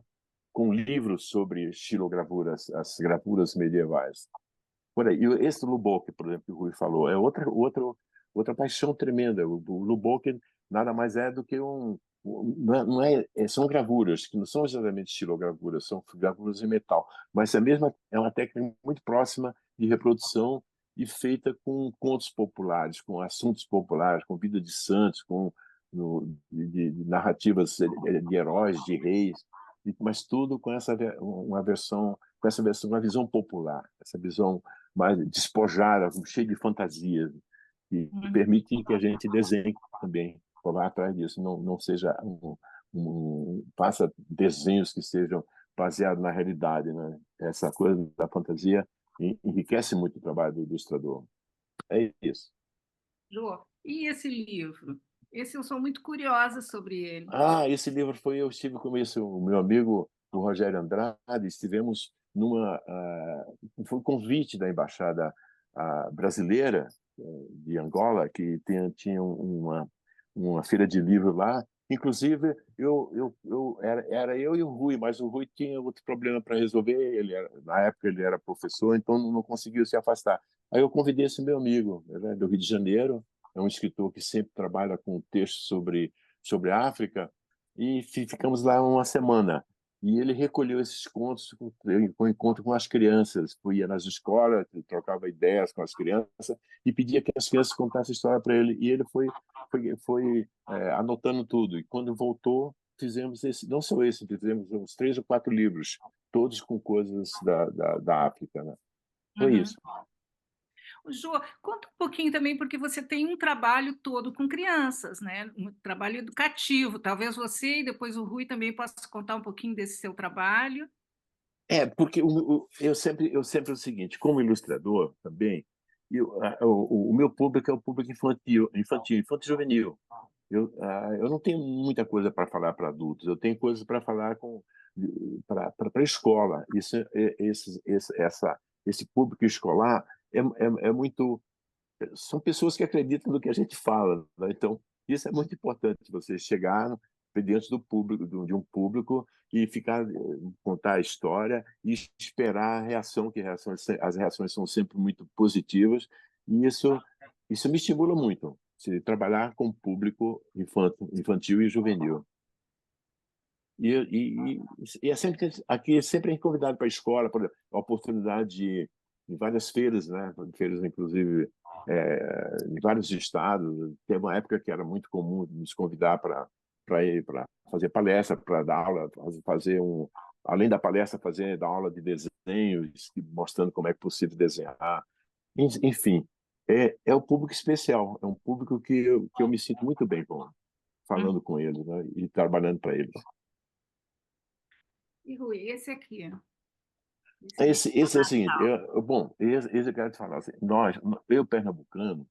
com livros sobre estilogravuras, as gravuras medievais. Por aí. E esse Lubbock, por exemplo, que o Rui falou, é outra paixão tremenda. O Lubbock nada mais é do que são gravuras que não são exatamente estilogravuras, são gravuras em metal, mas é uma técnica muito próxima de reprodução e feita com contos populares, com assuntos populares, com vida de santos, de narrativas de heróis, de reis, mas tudo com uma visão popular, essa visão mais despojada, cheia de fantasias, que Uhum. permite que a gente desenhe também, vá atrás disso, não seja faça desenhos que sejam baseados na realidade, né? Essa coisa da fantasia enriquece muito o trabalho do ilustrador. É isso. Jô, e esse livro? Esse eu sou muito curiosa sobre ele. Esse livro eu estive com o meu amigo, o Rogério Andrade, estivemos foi um convite da embaixada brasileira de Angola, que tinha uma feira de livro lá. Inclusive, era eu e o Rui, mas o Rui tinha outro problema para resolver. Na época ele era professor, então não conseguiu se afastar. Aí eu convidei esse meu amigo, ele é do Rio de Janeiro, é um escritor que sempre trabalha com textos sobre a África, e ficamos lá uma semana. E ele recolheu esses contos com encontro com as crianças, ia nas escolas, trocava ideias com as crianças e pedia que as crianças contassem história para ele. E ele foi anotando tudo. E quando voltou, fizemos não só esse, fizemos uns 3 ou 4 livros, todos com coisas da África, né? Foi Uhum. isso. Jô, conta um pouquinho também, porque você tem um trabalho todo com crianças, né? Um trabalho educativo. Talvez você e depois o Rui também possa contar um pouquinho desse seu trabalho. Porque eu sempre o seguinte, como ilustrador também, o meu público é o público infantil juvenil. Eu não tenho muita coisa para falar para adultos, eu tenho coisas para falar para a escola. Esse público escolar é muito são pessoas que acreditam no que a gente fala, né? Então, isso é muito importante, você chegar diante do público, de um público e contar a história e esperar a reação, as reações são sempre muito positivas, e isso me estimula muito, trabalhar com o público infantil e juvenil. É sempre aqui sempre é convidado para a escola, por exemplo, a oportunidade de várias feiras, né? Feiras, inclusive, em vários estados. Teve uma época que era muito comum nos convidar para ir para fazer palestra, para dar aula, além da palestra, dar aula de desenhos, mostrando como é possível desenhar. Enfim, é um público especial, é um público que eu me sinto muito bem Uhum. falando com eles, né? E trabalhando para eles. E Rui, esse aqui, esse livro. Esse é o seguinte, bom, esse eu quero te falar assim, nós pernambucanos,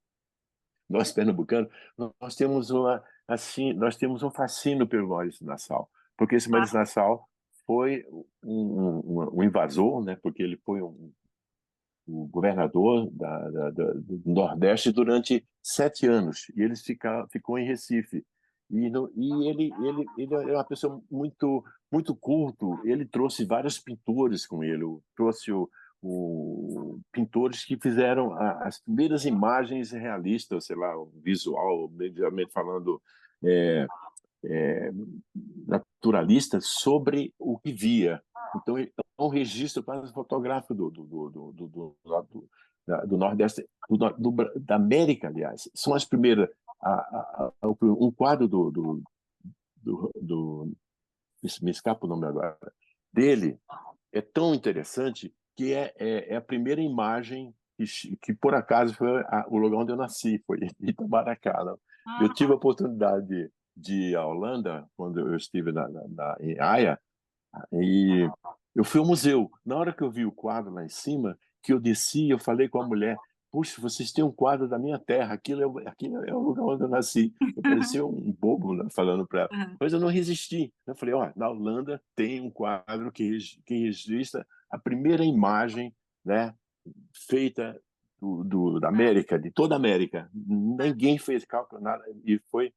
nós temos um fascínio pelo Maurício Nassau, porque esse Maurício Nassau foi um invasor, né? Porque ele foi o governador do Nordeste durante 7 anos e ficou em Recife. Ele é uma pessoa muito culto. Ele trouxe vários pintores com ele. Trouxe pintores que fizeram as primeiras imagens realistas, sei lá, visual, mediamente falando, é, é, naturalista sobre o que via. Então, é um registro quase fotográfico do Nordeste, da América, aliás. São as primeiras. Um quadro me escapa o nome agora, dele, é tão interessante que é a primeira imagem que por acaso foi o lugar onde eu nasci, foi em Itamaracá. Né? Eu tive a oportunidade de ir à Holanda, quando eu estive em Haia, e eu fui ao museu. Na hora que eu vi o quadro lá em cima, que eu desci, eu falei com a mulher, puxa, vocês têm um quadro da minha terra, aquilo é o lugar onde eu nasci. Eu parecia um bobo, né, falando para ela. Aham. Mas eu não resisti. Eu falei, ó, na Holanda tem um quadro que registra a primeira imagem, né, feita da América, de toda a América. Ninguém fez cálculo, nada. E foi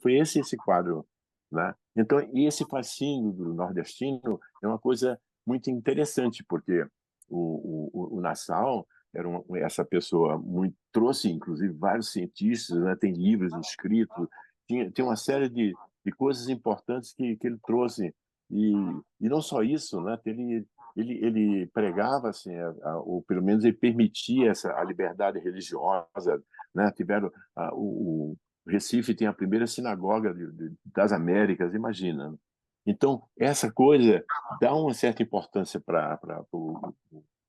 esse quadro, né? Então, e esse fascínio do nordestino é uma coisa muito interessante, porque o Nassau era essa pessoa muito trouxe, inclusive, vários cientistas, né? Tem livros escritos, tinha uma série de coisas importantes que ele trouxe e não só isso, né? Ele pregava assim, ou pelo menos ele permitia a liberdade religiosa, né? Tiveram o Recife tem a primeira sinagoga das Américas, imagina. Então, essa coisa dá uma certa importância para o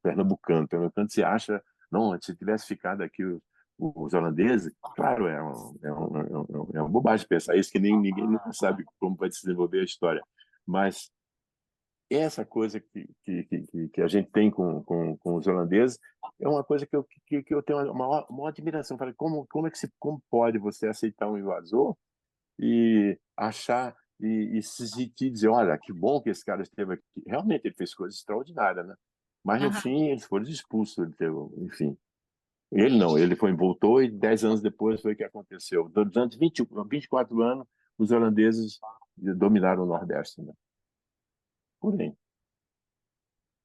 pernambucano. O pernambucano se acha, não, se tivesse ficado aqui os holandeses, claro, é uma bobagem pensar isso, que nem ninguém nunca sabe como vai se desenvolver a história. Mas essa coisa que a gente tem com os holandeses é uma coisa que eu tenho uma maior admiração. Falei, como pode você aceitar um invasor e achar e se sentir dizer, olha, que bom que esse cara esteve aqui. Realmente ele fez coisas extraordinárias, né? Mas no Aham. fim eles foram expulsos, enfim. Ele não, ele voltou e 10 anos depois foi o que aconteceu. Durante 24 anos, os holandeses dominaram o Nordeste, né? Por aí.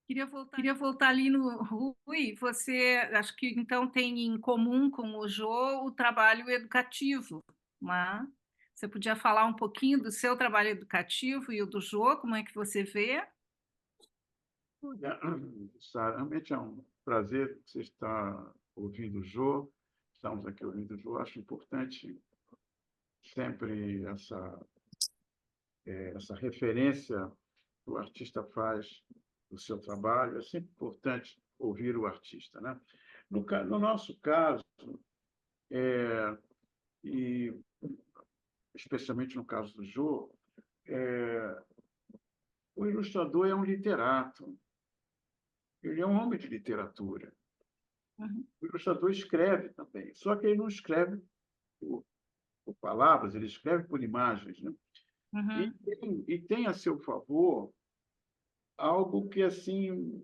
Queria voltar ali no Rui. Você, acho que então tem em comum com o Jô o trabalho educativo, né? Você podia falar um pouquinho do seu trabalho educativo e o do Jô, como é que você vê? Olha, Sara, realmente é um prazer você estar ouvindo o Jô. Estamos aqui ouvindo o Jô. Acho importante sempre essa referência que o artista faz do seu trabalho. É sempre importante ouvir o artista, né? No nosso caso, e especialmente no caso do Jô, o ilustrador é um literato. Ele é um homem de literatura. Uhum. O ilustrador escreve também, só que ele não escreve por palavras, ele escreve por imagens, né? Uhum. E tem a seu favor algo que assim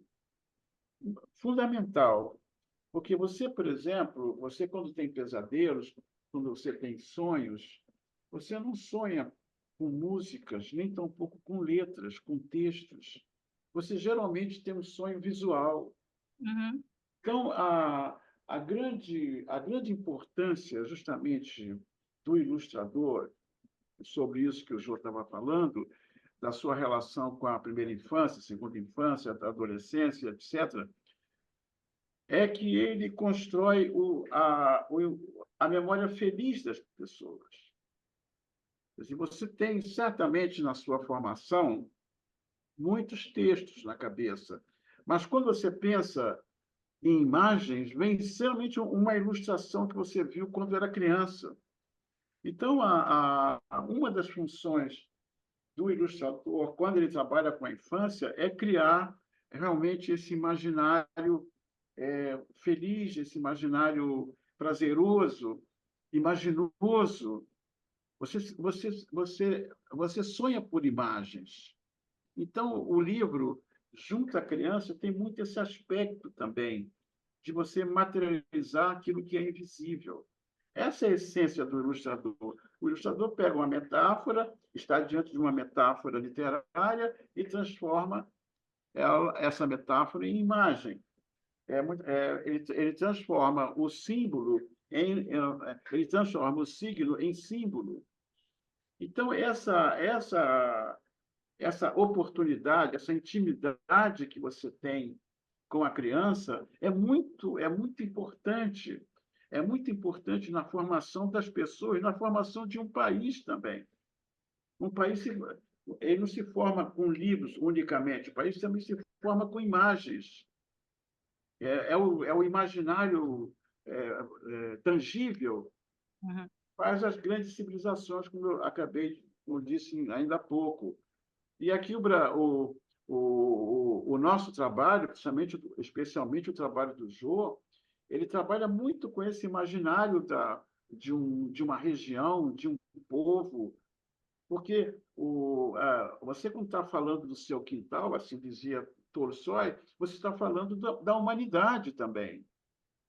fundamental, porque você, por exemplo, você quando tem pesadelos, quando você tem sonhos, você não sonha com músicas, nem tampouco com letras, com textos. Você geralmente tem um sonho visual. Uhum. Então, a grande importância, justamente, do ilustrador, sobre isso que o Jô estava falando, da sua relação com a primeira infância, segunda infância, a adolescência, etc., é que ele constrói a memória feliz das pessoas. Assim, você tem, certamente, na sua formação, muitos textos na cabeça, mas quando você pensa em imagens, vem geralmente uma ilustração que você viu quando era criança. Então, uma das funções do ilustrador, quando ele trabalha com a infância, é criar realmente esse imaginário feliz, esse imaginário prazeroso, imaginoso. Você sonha por imagens. Então, o livro, junto à criança, tem muito esse aspecto também, de você materializar aquilo que é invisível. Essa é a essência do ilustrador. O ilustrador pega uma metáfora, está diante de uma metáfora literária e transforma essa metáfora em imagem. Ele transforma o símbolo ele transforma o signo em símbolo. Então, essa oportunidade, essa intimidade que você tem com a criança é muito importante na formação das pessoas, na formação de um país também. Um país ele não se forma com livros unicamente, o país também se forma com imagens. É o imaginário tangível Uhum. faz as grandes civilizações, como eu acabei, como disse ainda há pouco. E aqui O nosso trabalho, especialmente o trabalho do Jô, ele trabalha muito com esse imaginário de uma região, de um povo, porque você, quando está falando do seu quintal, assim dizia Tolstói, você está falando da humanidade também.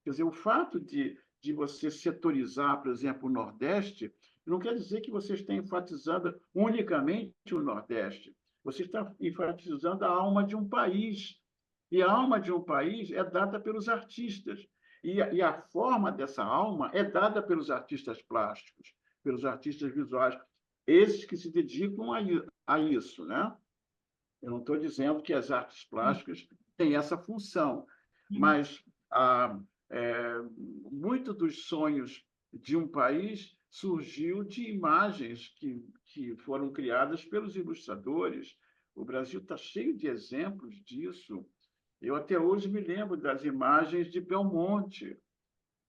Quer dizer, o fato de você setorizar, por exemplo, o Nordeste, não quer dizer que você está enfatizando unicamente o Nordeste. Você está enfatizando a alma de um país. E a alma de um país é dada pelos artistas. E a forma dessa alma é dada pelos artistas plásticos, pelos artistas visuais, esses que se dedicam a isso, né? Eu não estou dizendo que as artes plásticas têm essa função, mas ah, é, muito dos sonhos de um país surgiu de imagens que foram criadas pelos ilustradores. O Brasil está cheio de exemplos disso. Eu até hoje me lembro das imagens de Belmonte,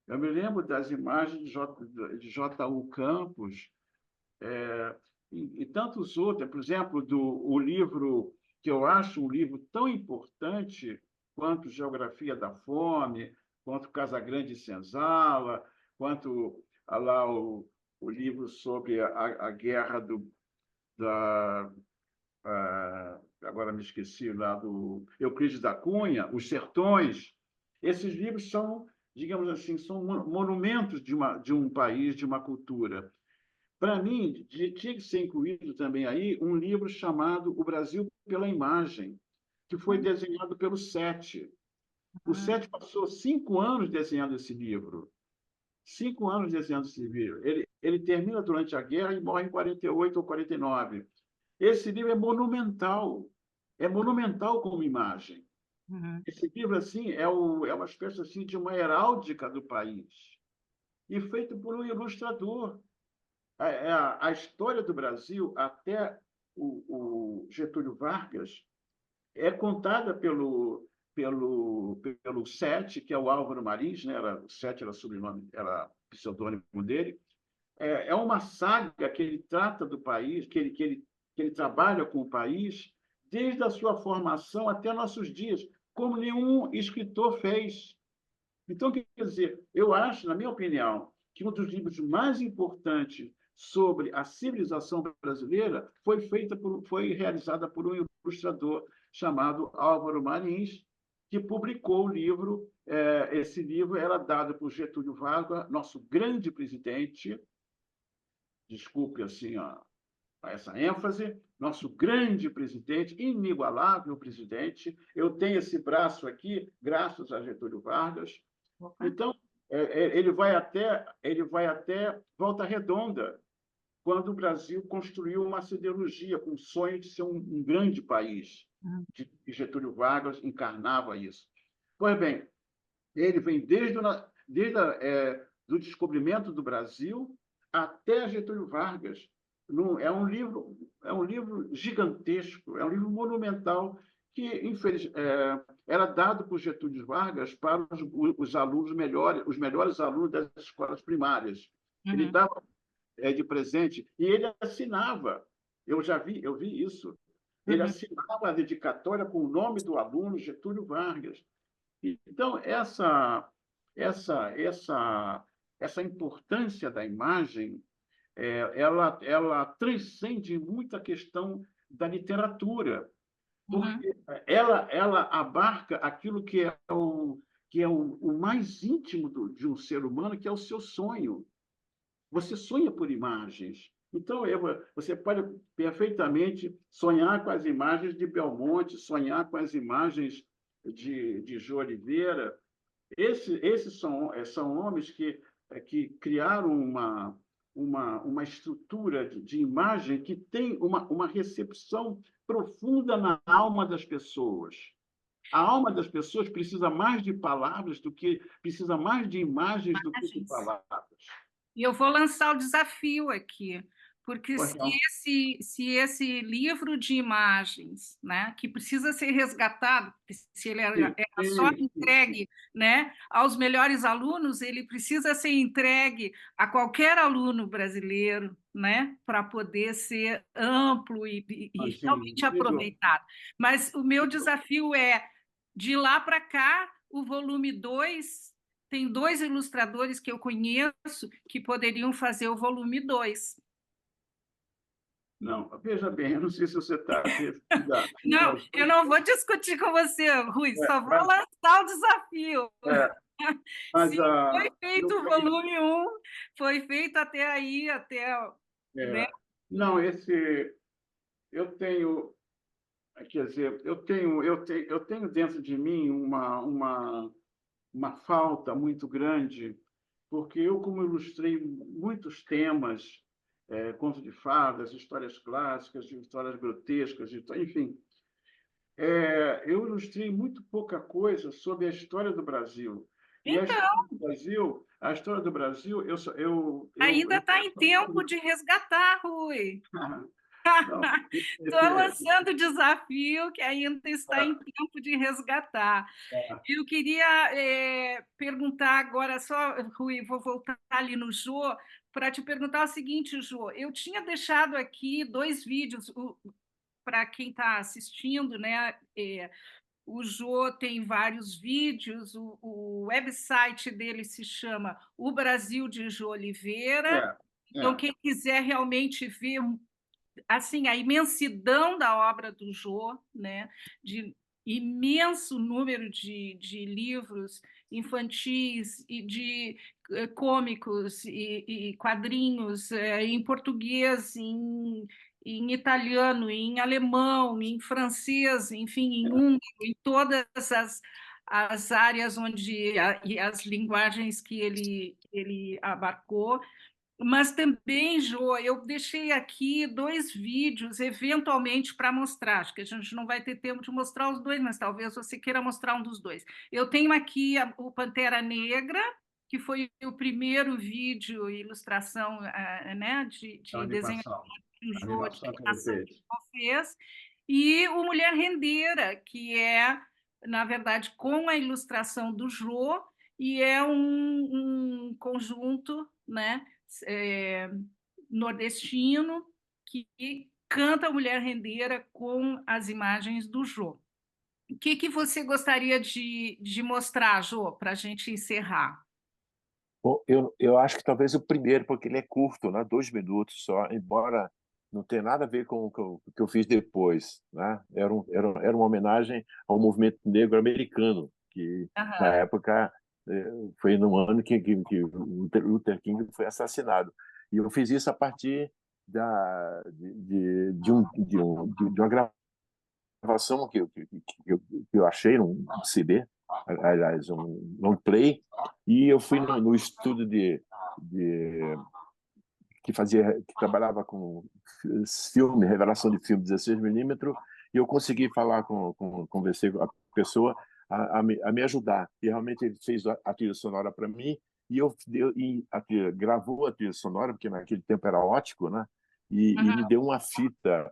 eu me lembro das imagens de J.U. Campos, e tantos outros. Por exemplo, o livro que eu acho um livro tão importante quanto Geografia da Fome, quanto Casagrande e Senzala, quanto lá o livro sobre a guerra da agora me esqueci lá do Euclides da Cunha, Os Sertões. Esses livros são, digamos assim, são monumentos de um país, de uma cultura. Para mim, tinha que ser incluído também aí um livro chamado O Brasil pela Imagem, que foi desenhado pelo Sete. O Sete passou 5 anos desenhando esse livro. 5 anos desenhando esse livro. Ele termina durante a guerra e morre em 48 ou 49. Esse livro é monumental como imagem. Esse livro assim é uma espécie assim de uma heráldica do país e feito por um ilustrador. A história do Brasil até o Getúlio Vargas é contada pelo Sete, que é o Álvaro Marins, né? O Sete era sobrenome, era pseudônimo dele. É uma saga que ele trata do país, que ele trabalha com o país desde a sua formação até nossos dias, como nenhum escritor fez. Então, quer dizer, eu acho, na minha opinião, que um dos livros mais importantes sobre a civilização brasileira foi realizada por um ilustrador chamado Álvaro Marins, que publicou o livro. Esse livro era dado por Getúlio Vargas, nosso grande presidente, desculpe assim essa ênfase, nosso grande presidente, inigualável presidente. Eu tenho esse braço aqui, graças a Getúlio Vargas. Então, ele vai até Volta Redonda, quando o Brasil construiu uma siderurgia com o sonho de ser um grande país. E Getúlio Vargas encarnava isso. Pois bem, ele vem desde o descobrimento do Brasil até Getúlio Vargas. É um livro gigantesco, é um livro monumental que, era dado por Getúlio Vargas para os alunos melhores, os melhores alunos das escolas primárias. Ele dava de presente e ele assinava. Eu vi isso. Ele assinava a dedicatória com o nome do aluno, Getúlio Vargas. Então, essa importância da imagem, ela transcende muito a questão da literatura, porque ela abarca aquilo que é o mais íntimo de um ser humano, que é o seu sonho. Você sonha por imagens. Então, você pode perfeitamente sonhar com as imagens de Belmonte, sonhar com as imagens de Jô Oliveira. Esses são homens que criaram uma estrutura de imagem que tem uma recepção profunda na alma das pessoas. A alma das pessoas precisa mais de palavras precisa mais de imagens do que de palavras. E eu vou lançar o desafio aqui, porque Pois não. se esse livro de imagens, né, que precisa ser resgatado, porque se ele era só Sim, sim. entregue, né, aos melhores alunos, ele precisa ser entregue a qualquer aluno brasileiro, né, para poder ser amplo e Assim, realmente aproveitado. Mas o meu desafio é, de lá para cá, o volume 2 tem 2 ilustradores que eu conheço que poderiam fazer o volume 2. não, veja bem, eu não sei se você está referindo Não, aos eu não vou discutir com você, Rui, só vou mas, lançar o desafio. é, Se mas foi feito eu o tenho, volume 1, foi feito até aí, até, né? não, eu tenho, quer dizer, eu tenho dentro de mim uma falta muito grande, porque eu, como ilustrei muitos temas, contos de fadas, histórias clássicas, histórias grotescas, enfim, eu ilustrei muito pouca coisa sobre a história do Brasil. E a Então, história do Brasil, ainda está em tempo de resgatar, Rui. não, Estou lançando o desafio que ainda está em tempo de resgatar. Eu queria perguntar agora só, Rui, vou voltar ali no Jô, para te perguntar o seguinte, Jô, eu tinha deixado aqui 2 vídeos para quem está assistindo, né? O Jô tem vários vídeos, o website dele se chama O Brasil de Jô Oliveira. Então, quem quiser realmente ver assim a imensidão da obra do Jô, né? De imenso número de livros infantis e de cômicos e quadrinhos em português, em italiano, em alemão, em francês, enfim, em húngaro, em todas as áreas e as linguagens que ele abarcou. Mas também, Jô, eu deixei aqui 2 vídeos, eventualmente, para mostrar. Acho que a gente não vai ter tempo de mostrar os 2, mas talvez você queira mostrar um dos 2. Eu tenho aqui o Pantera Negra, que foi o primeiro vídeo, ilustração, né, a de desenho animação, que o a Jô, de animação que ele animação que o fez. Jô fez, e o Mulher Rendeira, que é, na verdade, com a ilustração do Jô, e é um conjunto, né, nordestino que canta a Mulher Rendeira com as imagens do Jô. O que você gostaria de mostrar, Jô, para a gente encerrar? Bom, eu acho que talvez o primeiro, porque ele é curto, né? 2 minutos só, embora não tenha nada a ver com o que eu fiz depois, né? Era uma homenagem ao movimento negro americano, que na Aham. época foi no ano que Luther King foi assassinado. E eu fiz isso a partir de uma gravação que eu achei num CD, aliás, um long play, e eu fui no estúdio de que trabalhava com filme, revelação de filme 16mm, e eu consegui falar conversei com a pessoa a me ajudar. E realmente ele fez a trilha sonora para mim, gravou a trilha sonora, porque naquele tempo era ótico, né? E me Uhum. deu uma fita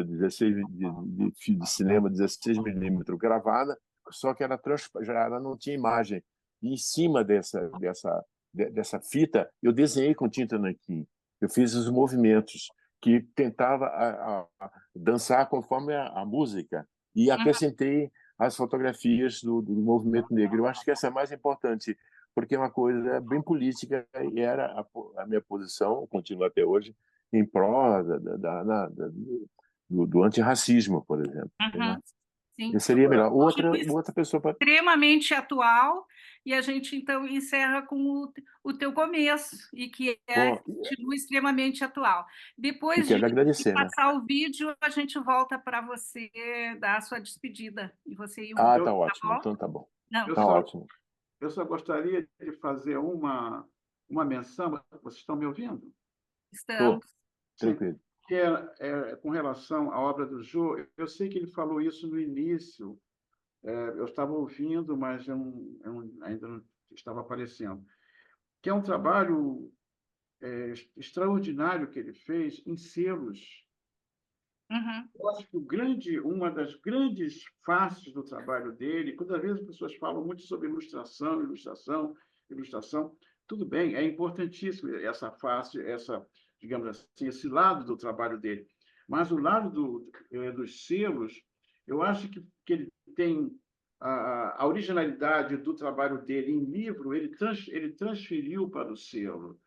16 de cinema 16mm gravada, só que já ela não tinha imagem. E em cima dessa fita, eu desenhei com tinta nanquim. Eu fiz os movimentos que tentava dançar conforme a música e acrescentei as fotografias do movimento negro. Eu acho que essa é a mais importante, porque é uma coisa bem política e era a minha posição, continua até hoje, em prol do antirracismo, por exemplo. Uhum. Né? Sim. Esse seria melhor. Continua Outra pessoa pode. extremamente atual, e a gente então encerra com o teu começo, e que Bom, continua extremamente atual. e Depois de quero agradecer, né? passar o vídeo, a gente volta para você dar a sua despedida, e você e o Ah, Rui, tá Eu, tá ótimo. bom? Então tá bom. Não, eu Tá só, ótimo. eu só gostaria de fazer uma menção. Vocês estão me ouvindo? estamos. Tô, Sim, tranquilo. que com relação à obra do Jô. Eu sei que ele falou isso no início. Eu estava ouvindo, mas ainda não estava aparecendo. Que é um trabalho extraordinário que ele fez em selos. Uhum. Eu acho que uma das grandes faces do trabalho dele, toda vez as pessoas falam muito sobre ilustração, ilustração, ilustração, tudo bem, é importantíssimo essa face, digamos assim, esse lado do trabalho dele. Mas o lado dos selos, eu acho que ele tem a originalidade do trabalho dele em livro, ele transferiu para o selo.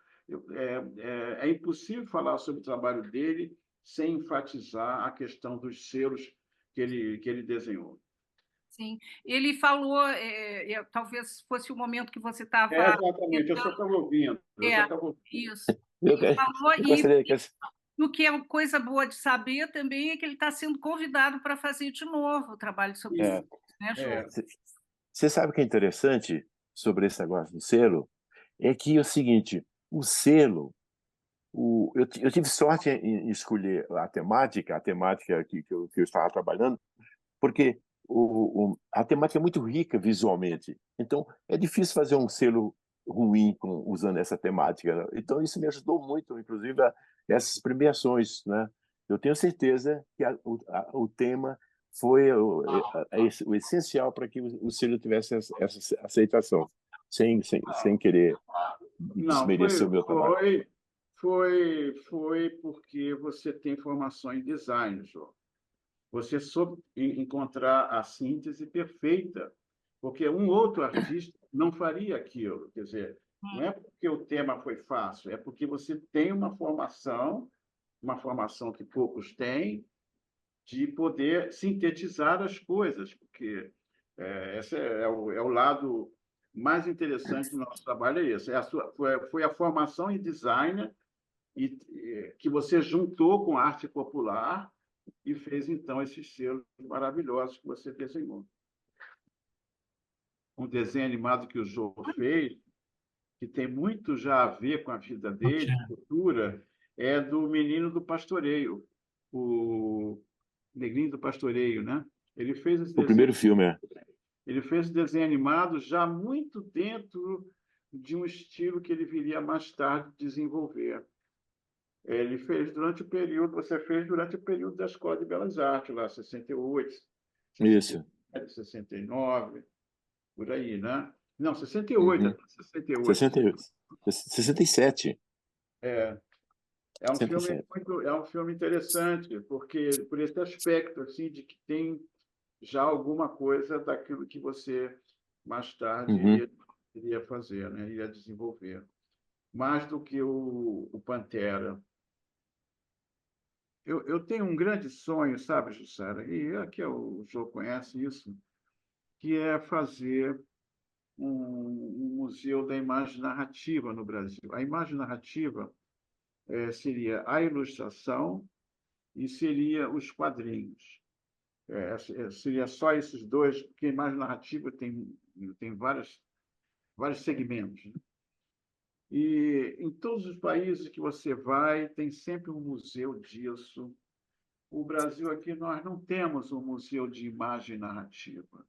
É impossível falar sobre o trabalho dele sem enfatizar a questão dos selos que ele desenhou. Sim, ele falou, talvez fosse o momento que você estava Exatamente, eu só tentando, estava ouvindo, eu só é, estava ouvindo. isso. Eu, Ele falou, eu e gostaria que... o que é coisa boa de saber também é que ele está sendo convidado para fazer de novo o trabalho sobre E, isso, né, Jô? é, Você sabe o que é interessante sobre esse negócio do selo? É que é o seguinte, o selo, eu tive sorte em escolher a temática que eu estava trabalhando, porque a temática é muito rica visualmente. Então, é difícil fazer um selo ruim usando essa temática, né? Então, isso me ajudou muito, inclusive, essas premiações, né? Eu tenho certeza que o tema foi o essencial para que o selo tivesse essa aceitação, sem querer não, desmerecer o meu trabalho. foi porque você tem formação em design, João. Você soube encontrar a síntese perfeita, porque um outro artista não faria aquilo. Quer dizer, não é porque o tema foi fácil, é porque você tem uma formação que poucos têm, de poder sintetizar as coisas, porque esse é o lado mais interessante do nosso trabalho, é esse. Foi a formação em design que você juntou com a arte popular e fez, então, esses selos maravilhosos que você desenhou. Um desenho animado que o Jô fez, que tem muito já a ver com a vida dele, cultura, é do Menino do Pastoreio, o Negrinho do Pastoreio, né? Ele fez esse O desenho, primeiro filme é. ele fez esse desenho animado já muito dentro de um estilo que ele viria mais tarde desenvolver. Ele fez durante o período, você fez durante o período da Escola de Belas Artes, lá, 68, Isso. 67, 69, por aí, né? Não, 68, Uhum. até 68. 68. 67. É, é um filme 67. é um filme interessante, porque por esse aspecto assim de que tem já alguma coisa daquilo que você mais tarde Uhum. iria fazer, né? Iria desenvolver. Mais do que o Pantera. Eu tenho um grande sonho, sabe, Jussara? E aqui o João conhece isso, que é fazer um museu da imagem narrativa no Brasil. A imagem narrativa seria a ilustração e seria os quadrinhos. Seria só esses dois, porque a imagem narrativa tem vários segmentos, né? E em todos os países que você vai, tem sempre um museu disso. O Brasil aqui, nós não temos um museu de imagem narrativa.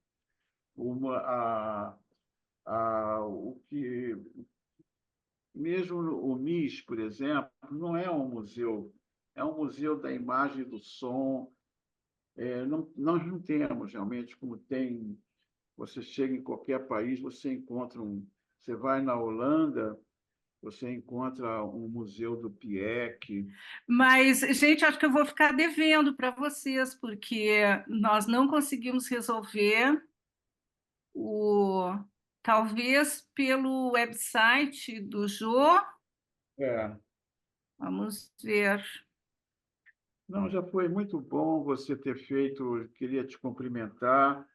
Uma, o que, mesmo o MIS, por exemplo, não é um museu, é um museu da imagem e do som. Nós não temos realmente, como tem. Você chega em qualquer país, você encontra Você vai na Holanda, você encontra um museu do Pieck. Mas, gente, acho que eu vou ficar devendo para vocês, porque nós não conseguimos resolver o talvez pelo website do Jô. É, Vamos ver. não, já foi muito bom você ter feito, queria te cumprimentar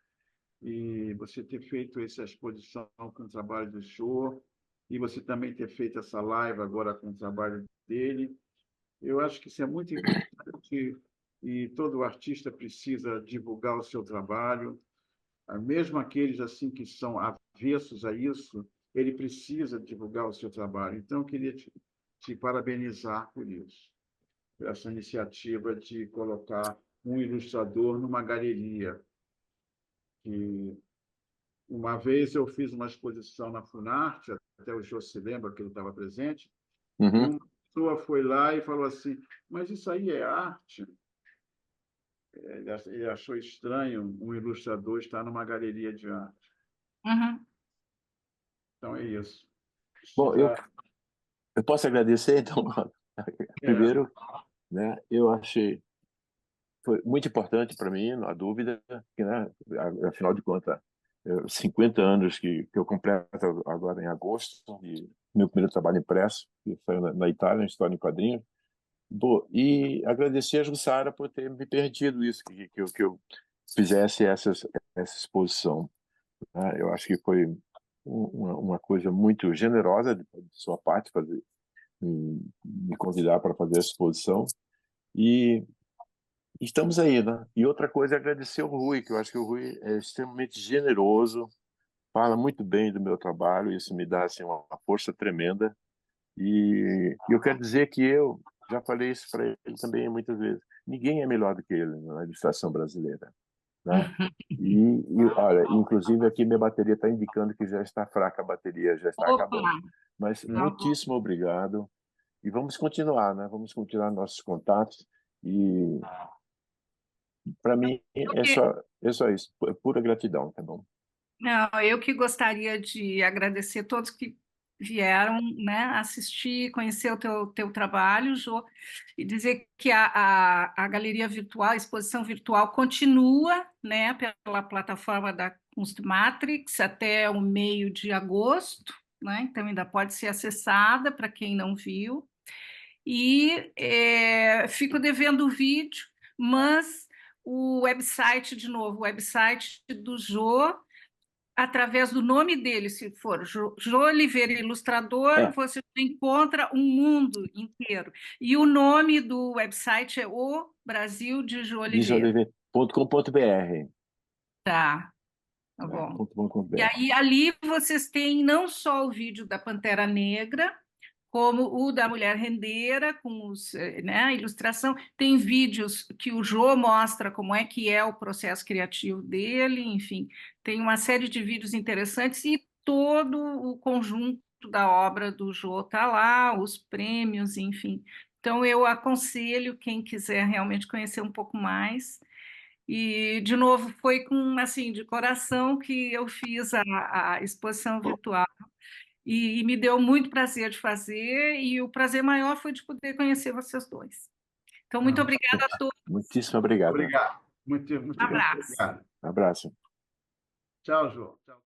e você ter feito essa exposição com o trabalho do show e você também ter feito essa live agora com o trabalho dele. Eu acho que isso é muito importante e todo artista precisa divulgar o seu trabalho, mesmo aqueles assim que são avessos a isso, ele precisa divulgar o seu trabalho. Então, eu queria te parabenizar por isso, por essa iniciativa de colocar um ilustrador numa galeria. Que uma vez eu fiz uma exposição na Funarte, até o Jô se lembra que ele estava presente, E Uhum. uma pessoa foi lá e falou assim, mas isso aí é arte? Ele achou estranho um ilustrador estar numa galeria de arte. Uhum. Então é isso. Bom, eu, Precisa. eu posso agradecer, então, É, primeiro, né, eu achei, foi muito importante para mim, não há dúvida, que, né, afinal de contas, 50 anos que eu completo agora em agosto, e meu primeiro trabalho impresso, que saiu na Itália, História em Quadrinhos. Bom, e agradecer a Jussara por ter me permitido isso, que eu fizesse essa exposição, né? Eu acho que foi uma coisa muito generosa de sua parte fazer, me convidar para fazer a exposição. E estamos aí, né? E outra coisa é agradecer o Rui, que eu acho que o Rui é extremamente generoso, fala muito bem do meu trabalho, isso me dá assim, uma força tremenda. E eu quero dizer que eu já falei isso para ele também muitas vezes. Ninguém é melhor do que ele na ilustração brasileira, né? E olha, inclusive aqui minha bateria está indicando que já está fraca a bateria, já está Opa, acabando. Mas tá bom. muitíssimo obrigado. E vamos continuar, né? Vamos continuar nossos contatos. E para mim é só isso. É pura gratidão, tá bom? Não, eu que gostaria de agradecer todos que vieram, né, assistir, conhecer o teu trabalho, Jô, e dizer que a galeria virtual, a exposição virtual continua, né, pela plataforma da Kunstmatrix até o meio de agosto, né, então ainda pode ser acessada para quem não viu. E fico devendo o vídeo, mas o website, de novo, o website do Jô, através do nome dele, se for Jô Oliveira Ilustrador, É, você encontra um mundo inteiro. E o nome do website é O Brasil de Jô Oliveira. visolive.com.br, Tá, tá né? bom. E .com.br. aí ali vocês têm não só o vídeo da Pantera Negra, como o da Mulher Rendeira, com né, a ilustração. Tem vídeos que o Jô mostra como é que é o processo criativo dele, enfim, tem uma série de vídeos interessantes e todo o conjunto da obra do Jô está lá, os prêmios, enfim. Então, eu aconselho quem quiser realmente conhecer um pouco mais. E, de novo, foi com, assim, de coração que eu fiz a exposição virtual e me deu muito prazer de fazer, e o prazer maior foi de poder conhecer vocês dois. Então, muito não, obrigada a todos. Muitíssimo obrigado. obrigado. Muito, Um muito, muito abraço. obrigado. Abraço. Tchau, João. Tchau.